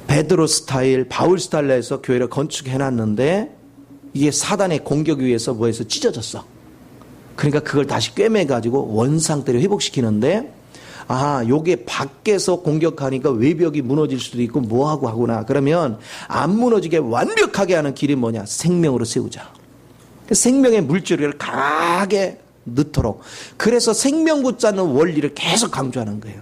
베드로 스타일, 바울 스타일로 해서 교회를 건축해놨는데 이게 사단의 공격에 의해서 뭐해서 찢어졌어. 그러니까 그걸 다시 꿰매가지고 원상태로 회복시키는데 요게 밖에서 공격하니까 외벽이 무너질 수도 있고 뭐하고 하구나. 그러면 안 무너지게 완벽하게 하는 길이 뭐냐? 생명으로 세우자. 생명의 물줄기를 강하게 넣도록. 그래서 생명 붙잡는 원리를 계속 강조하는 거예요.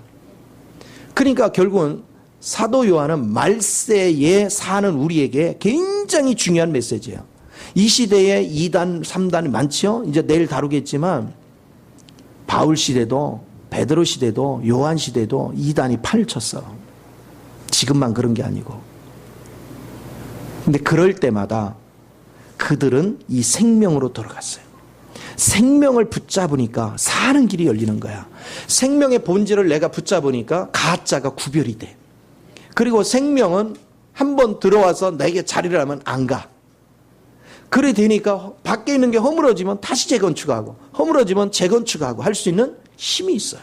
그러니까 결국은 사도 요한은 말세에 사는 우리에게 굉장히 중요한 메시지예요. 이 시대에 2단, 3단이 많죠? 이제 내일 다루겠지만 바울 시대도 베드로 시대도 요한 시대도 2단이 판을 쳤어. 지금만 그런 게 아니고. 근데 그럴 때마다 그들은 이 생명으로 돌아갔어요. 생명을 붙잡으니까 사는 길이 열리는 거야. 생명의 본질을 내가 붙잡으니까 가짜가 구별이 돼. 그리고 생명은 한번 들어와서 내게 자리를 하면 안 가. 그래 되니까 밖에 있는 게 허물어지면 다시 재건축하고 허물어지면 재건축하고 할 수 있는 힘이 있어요.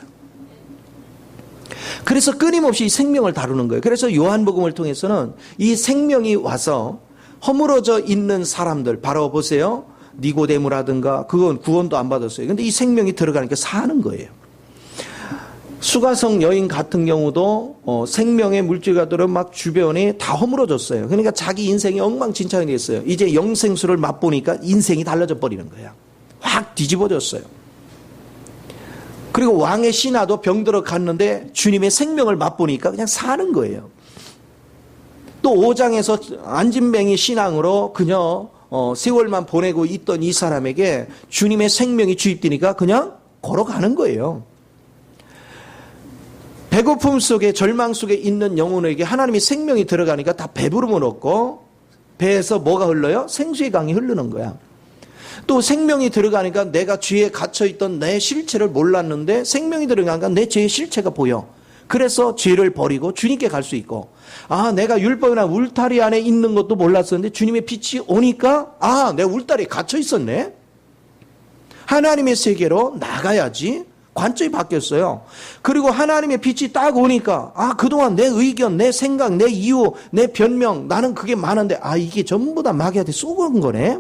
그래서 끊임없이 이 생명을 다루는 거예요. 그래서 요한복음을 통해서는 이 생명이 와서 허물어져 있는 사람들 바로 보세요. 니고데모라든가 그건 구원도 안 받았어요. 근데 이 생명이 들어가니까 사는 거예요. 수가성 여인 같은 경우도 생명의 물질가들은 막 주변이 다 허물어졌어요. 그러니까 자기 인생이 엉망진창이 됐어요. 이제 영생수를 맛보니까 인생이 달라져 버리는 거야. 확 뒤집어졌어요. 그리고 왕의 신하도 병들어 갔는데 주님의 생명을 맛보니까 그냥 사는 거예요. 또 5장에서 안진뱅이 신앙으로 그냥 세월만 보내고 있던 이 사람에게 주님의 생명이 주입되니까 그냥 걸어가는 거예요. 배고픔 속에 절망 속에 있는 영혼에게 하나님이 생명이 들어가니까 다 배부름을 얻고 배에서 뭐가 흘러요? 생수의 강이 흐르는 거야. 또 생명이 들어가니까 내가 죄에 갇혀있던 내 실체를 몰랐는데 생명이 들어가니까 내 죄의 실체가 보여. 그래서 죄를 버리고 주님께 갈 수 있고 내가 율법이나 울타리 안에 있는 것도 몰랐었는데 주님의 빛이 오니까 내 울타리에 갇혀 있었네. 하나님의 세계로 나가야지. 관점이 바뀌었어요. 그리고 하나님의 빛이 딱 오니까 그동안 내 의견, 내 생각, 내 이유, 내 변명 나는 그게 많은데 이게 전부 다 마귀한테 쏘은 거네.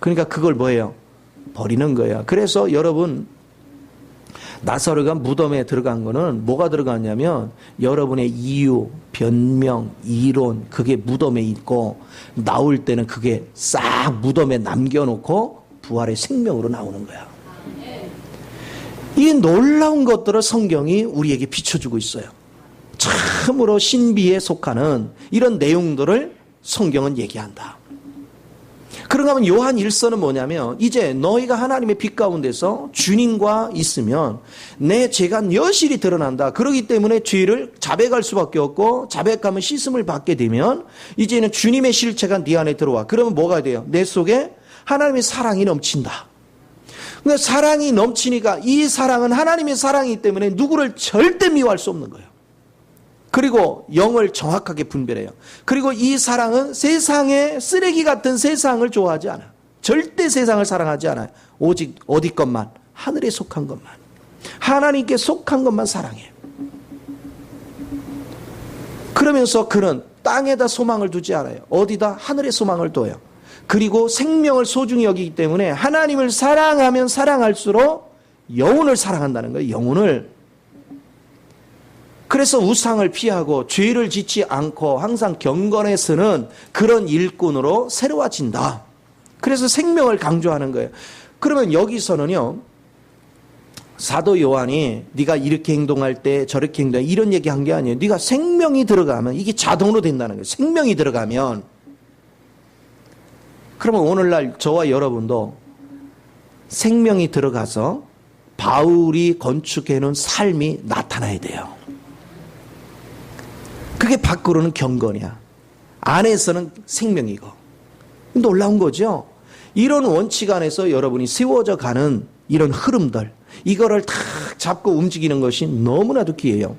그러니까 그걸 뭐예요? 버리는 거예요. 그래서 여러분 나사로가 무덤에 들어간 거는 뭐가 들어갔냐면 여러분의 이유, 변명, 이론 그게 무덤에 있고 나올 때는 그게 싹 무덤에 남겨놓고 부활의 생명으로 나오는 거야. 이 놀라운 것들을 성경이 우리에게 비춰주고 있어요. 참으로 신비에 속하는 이런 내용들을 성경은 얘기한다. 그런가 하면 요한 1서는 뭐냐면 이제 너희가 하나님의 빛 가운데서 주님과 있으면 내 죄가 여실히 드러난다. 그렇기 때문에 죄를 자백할 수밖에 없고 자백하면 씻음을 받게 되면 이제는 주님의 실체가 네 안에 들어와. 그러면 뭐가 돼요? 내 속에 하나님의 사랑이 넘친다. 그러니까 사랑이 넘치니까 이 사랑은 하나님의 사랑이기 때문에 누구를 절대 미워할 수 없는 거예요. 그리고 영을 정확하게 분별해요. 그리고 이 사랑은 세상의 쓰레기 같은 세상을 좋아하지 않아요. 절대 세상을 사랑하지 않아요. 오직 어디 것만, 하늘에 속한 것만, 하나님께 속한 것만 사랑해요. 그러면서 그는 땅에다 소망을 두지 않아요. 어디다? 하늘에 소망을 둬요. 그리고 생명을 소중히 여기기 때문에 하나님을 사랑하면 사랑할수록 영혼을 사랑한다는 거예요. 영혼을. 그래서 우상을 피하고 죄를 짓지 않고 항상 경건에 서는 그런 일꾼으로 새로워진다. 그래서 생명을 강조하는 거예요. 그러면 여기서는요. 사도 요한이 네가 이렇게 행동할 때 저렇게 행동할 때 이런 얘기한 게 아니에요. 네가 생명이 들어가면 이게 자동으로 된다는 거예요. 생명이 들어가면. 그러면 오늘날 저와 여러분도 생명이 들어가서 바울이 건축해놓은 삶이 나타나야 돼요. 그게 밖으로는 경건이야. 안에서는 생명이고. 놀라운 거죠. 이런 원칙 안에서 여러분이 세워져 가는 이런 흐름들, 이거를 탁 잡고 움직이는 것이 너무나도 귀해요.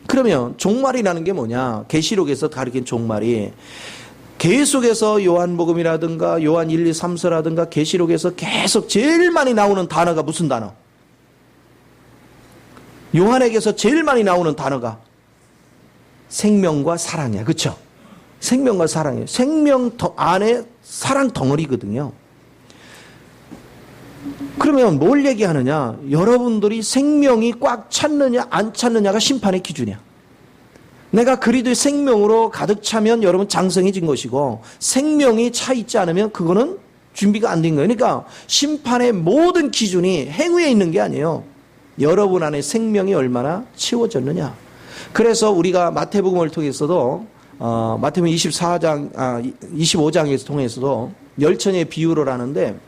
그러면 종말이라는 게 뭐냐? 계시록에서 가리킨 종말이 계속해서 요한복음이라든가 요한 1, 2, 3서라든가 계시록에서 계속 제일 많이 나오는 단어가 무슨 단어? 요한에게서 제일 많이 나오는 단어가 생명과 사랑이야. 그렇죠? 생명과 사랑이에요. 생명 안에 사랑 덩어리거든요. 그러면 뭘 얘기하느냐? 여러분들이 생명이 꽉 찼느냐 안 찼느냐가 심판의 기준이야. 내가 그리스도의 생명으로 가득 차면 여러분 장성해진 것이고, 생명이 차 있지 않으면 그거는 준비가 안 된 거예요. 그러니까 심판의 모든 기준이 행위에 있는 게 아니에요. 여러분 안에 생명이 얼마나 채워졌느냐. 그래서 우리가 마태복음을 통해서도 마태복음 25장에서 통해서도 열천의 비유를 하는데,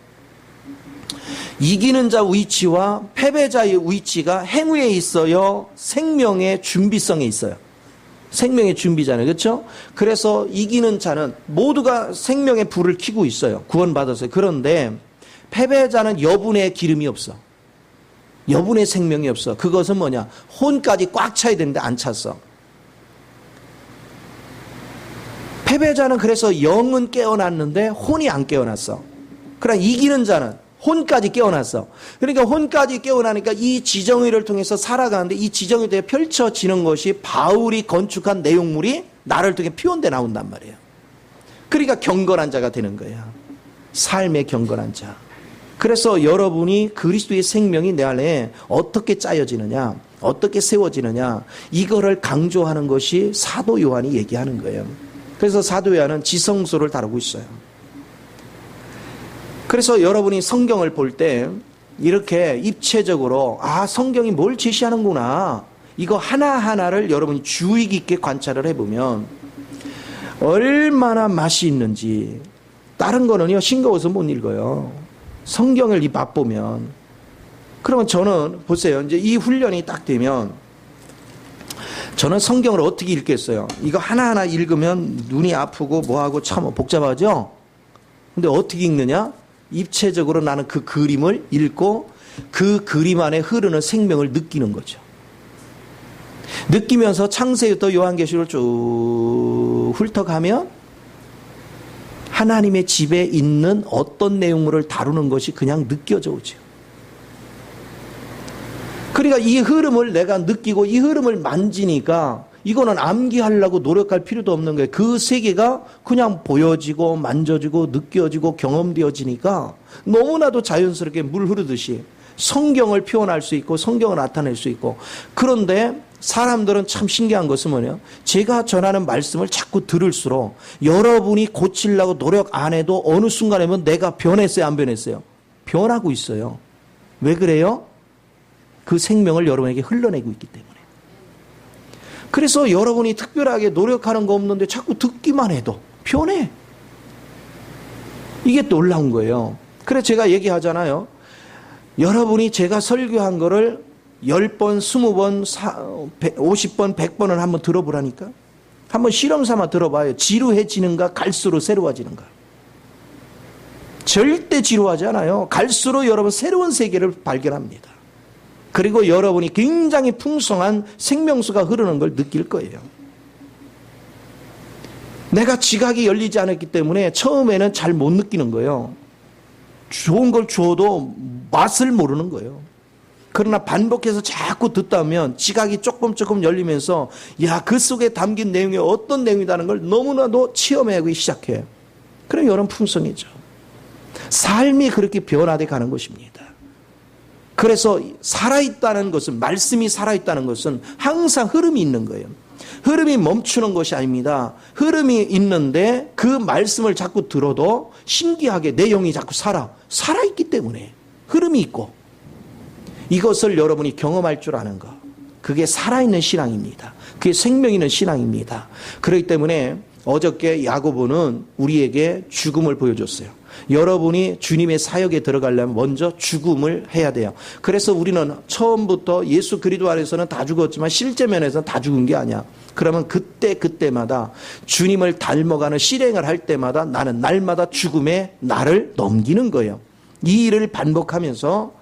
이기는 자 위치와 패배자의 위치가 행위에 있어요, 생명의 준비성에 있어요. 생명의 준비잖아요. 그렇죠? 그래서 이기는 자는 모두가 생명의 불을 켜고 있어요. 구원받았어요. 그런데 패배자는 여분의 기름이 없어. 여분의 생명이 없어. 그것은 뭐냐? 혼까지 꽉 차야 되는데 안 찼어. 패배자는 그래서 영은 깨어났는데 혼이 안 깨어났어. 그러나 이기는 자는 혼까지 깨어났어. 그러니까 혼까지 깨어나니까 이 지정의를 통해서 살아가는데, 이 지정의에 펼쳐지는 것이 바울이 건축한 내용물이 나를 통해 표현돼 나온단 말이에요. 그러니까 경건한 자가 되는 거야. 삶의 경건한 자. 그래서 여러분이 그리스도의 생명이 내 안에 어떻게 짜여지느냐, 어떻게 세워지느냐, 이거를 강조하는 것이 사도 요한이 얘기하는 거예요. 그래서 사도 요한은 지성소를 다루고 있어요. 그래서 여러분이 성경을 볼 때 이렇게 입체적으로 성경이 뭘 제시하는구나, 이거 하나하나를 여러분이 주의 깊게 관찰을 해보면 얼마나 맛이 있는지. 다른 거는요 싱거워서 못 읽어요. 성경을 맛보면. 그러면 저는 보세요, 이제 이 훈련이 딱 되면 저는 성경을 어떻게 읽겠어요? 이거 하나하나 읽으면 눈이 아프고 뭐하고 참 복잡하죠? 근데 어떻게 읽느냐? 입체적으로 나는 그 그림을 읽고 그 그림 안에 흐르는 생명을 느끼는 거죠. 느끼면서 창세부터 요한계시록을 쭉 훑어가면 하나님의 집에 있는 어떤 내용물을 다루는 것이 그냥 느껴져 오죠. 그러니까 이 흐름을 내가 느끼고 이 흐름을 만지니까 이거는 암기하려고 노력할 필요도 없는 거예요. 그 세계가 그냥 보여지고 만져지고 느껴지고 경험되어지니까 너무나도 자연스럽게 물 흐르듯이 성경을 표현할 수 있고 성경을 나타낼 수 있고. 그런데 사람들은 참 신기한 것은 뭐냐? 제가 전하는 말씀을 자꾸 들을수록 여러분이 고치려고 노력 안 해도 어느 순간에 보면 내가 변했어요, 안 변했어요? 변하고 있어요. 왜 그래요? 그 생명을 여러분에게 흘러내고 있기 때문에. 그래서 여러분이 특별하게 노력하는 거 없는데 자꾸 듣기만 해도 변해. 이게 놀라운 거예요. 그래서 제가 얘기하잖아요. 여러분이 제가 설교한 거를 10번, 20번, 50번, 100번을 한번 들어보라니까. 한번 실험 삼아 들어봐요. 지루해지는가, 갈수록 새로워지는가. 절대 지루하지 않아요. 갈수록 여러분 새로운 세계를 발견합니다. 그리고 여러분이 굉장히 풍성한 생명수가 흐르는 걸 느낄 거예요. 내가 지각이 열리지 않았기 때문에 처음에는 잘 못 느끼는 거예요. 좋은 걸 주어도 맛을 모르는 거예요. 그러나 반복해서 자꾸 듣다 보면 지각이 조금 열리면서 그 속에 담긴 내용이 어떤 내용이라는 걸 너무나도 체험하기 시작해요. 그럼 여러분 풍성해져. 삶이 그렇게 변화돼 가는 것입니다. 그래서 살아있다는 것은, 말씀이 살아있다는 것은 항상 흐름이 있는 거예요. 흐름이 멈추는 것이 아닙니다. 흐름이 있는데 그 말씀을 자꾸 들어도 신기하게 내용이 자꾸 살아있기 때문에 흐름이 있고, 이것을 여러분이 경험할 줄 아는 것, 그게 살아있는 신앙입니다. 그게 생명 있는 신앙입니다. 그렇기 때문에 어저께 야고보는 우리에게 죽음을 보여줬어요. 여러분이 주님의 사역에 들어가려면 먼저 죽음을 해야 돼요. 그래서 우리는 처음부터 예수 그리스도 안에서는 다 죽었지만 실제 면에서는 다 죽은 게 아니야. 그러면 그때마다 주님을 닮아가는 실행을 할 때마다 나는 날마다 죽음에 나를 넘기는 거예요. 이 일을 반복하면서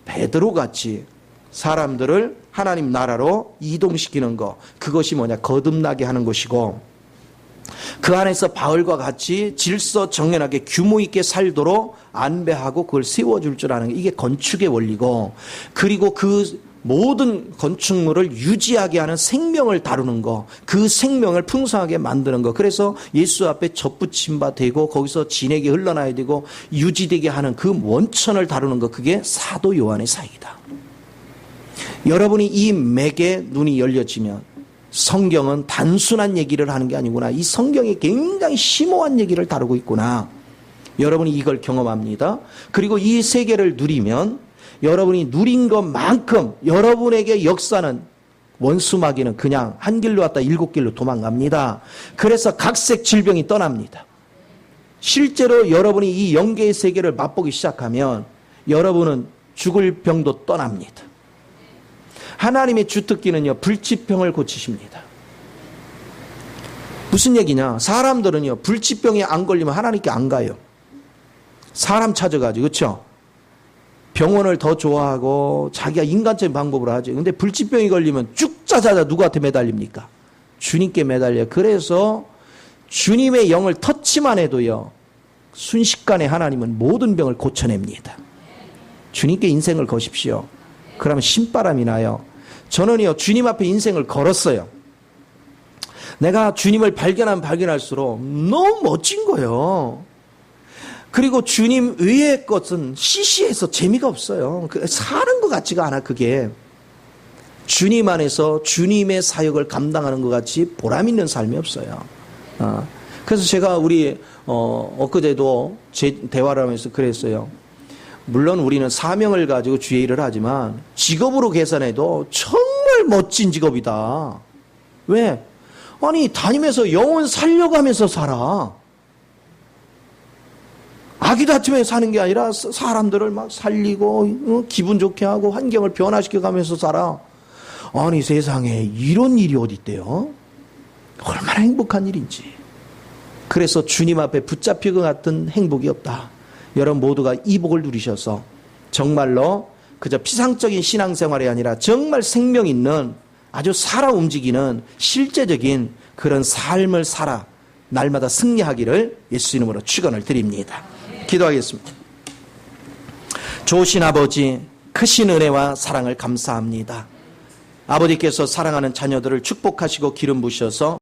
베드로같이 사람들을 하나님 나라로 이동시키는 것, 그것이 뭐냐? 거듭나게 하는 것이고, 그 안에서 바울과 같이 질서 정연하게 규모 있게 살도록 안배하고 그걸 세워줄 줄 아는 게 이게 건축의 원리고, 그리고 그 모든 건축물을 유지하게 하는 생명을 다루는 거, 그 생명을 풍성하게 만드는 거. 그래서 예수 앞에 접붙임 바 되고 거기서 진액이 흘러나야 되고 유지되게 하는 그 원천을 다루는 거, 그게 사도 요한의 사역이다. 여러분이 이 맥에 눈이 열려지면 성경은 단순한 얘기를 하는 게 아니구나, 이 성경이 굉장히 심오한 얘기를 다루고 있구나, 여러분이 이걸 경험합니다. 그리고 이 세계를 누리면 여러분이 누린 것만큼 여러분에게 역사는, 원수마귀는 그냥 한 길로 왔다 7길로 도망갑니다. 그래서 각색 질병이 떠납니다. 실제로 여러분이 이 영계의 세계를 맛보기 시작하면 여러분은 죽을 병도 떠납니다. 하나님의 주특기는요, 불치병을 고치십니다. 무슨 얘기냐? 사람들은요, 불치병에 안 걸리면 하나님께 안 가요. 사람 찾아가지고, 그렇죠? 병원을 더 좋아하고 자기가 인간적인 방법으로 하죠. 근데 불치병이 걸리면 쭉 짜자자 누구한테 매달립니까? 주님께 매달려요. 그래서 주님의 영을 터치만 해도요, 순식간에 하나님은 모든 병을 고쳐냅니다. 주님께 인생을 거십시오. 그러면 신바람이 나요. 저는요, 주님 앞에 인생을 걸었어요. 내가 주님을 발견할수록 너무 멋진 거예요. 그리고 주님 외의 것은 시시해서 재미가 없어요. 사는 것 같지가 않아. 그게 주님 안에서 주님의 사역을 감당하는 것 같이 보람 있는 삶이 없어요. 그래서 제가 우리 엊그제도 제 대화를 하면서 그랬어요. 물론 우리는 사명을 가지고 주의 일을 하지만 직업으로 계산해도 정말 멋진 직업이다. 왜? 아니, 다니면서 영혼 살려가면서 살아. 아기 다툼에 사는 게 아니라 사람들을 막 살리고 기분 좋게 하고 환경을 변화시켜 가면서 살아. 아니, 세상에 이런 일이 어디 있대요? 얼마나 행복한 일인지. 그래서 주님 앞에 붙잡힐 것 같은 행복이 없다. 여러분 모두가 이 복을 누리셔서 정말로 그저 피상적인 신앙생활이 아니라 정말 생명 있는, 아주 살아 움직이는 실제적인 그런 삶을 살아 날마다 승리하기를 예수 이름으로 축원을 드립니다. 기도하겠습니다. 좋으신 아버지, 크신 은혜와 사랑을 감사합니다. 아버지께서 사랑하는 자녀들을 축복하시고 기름 부으셔서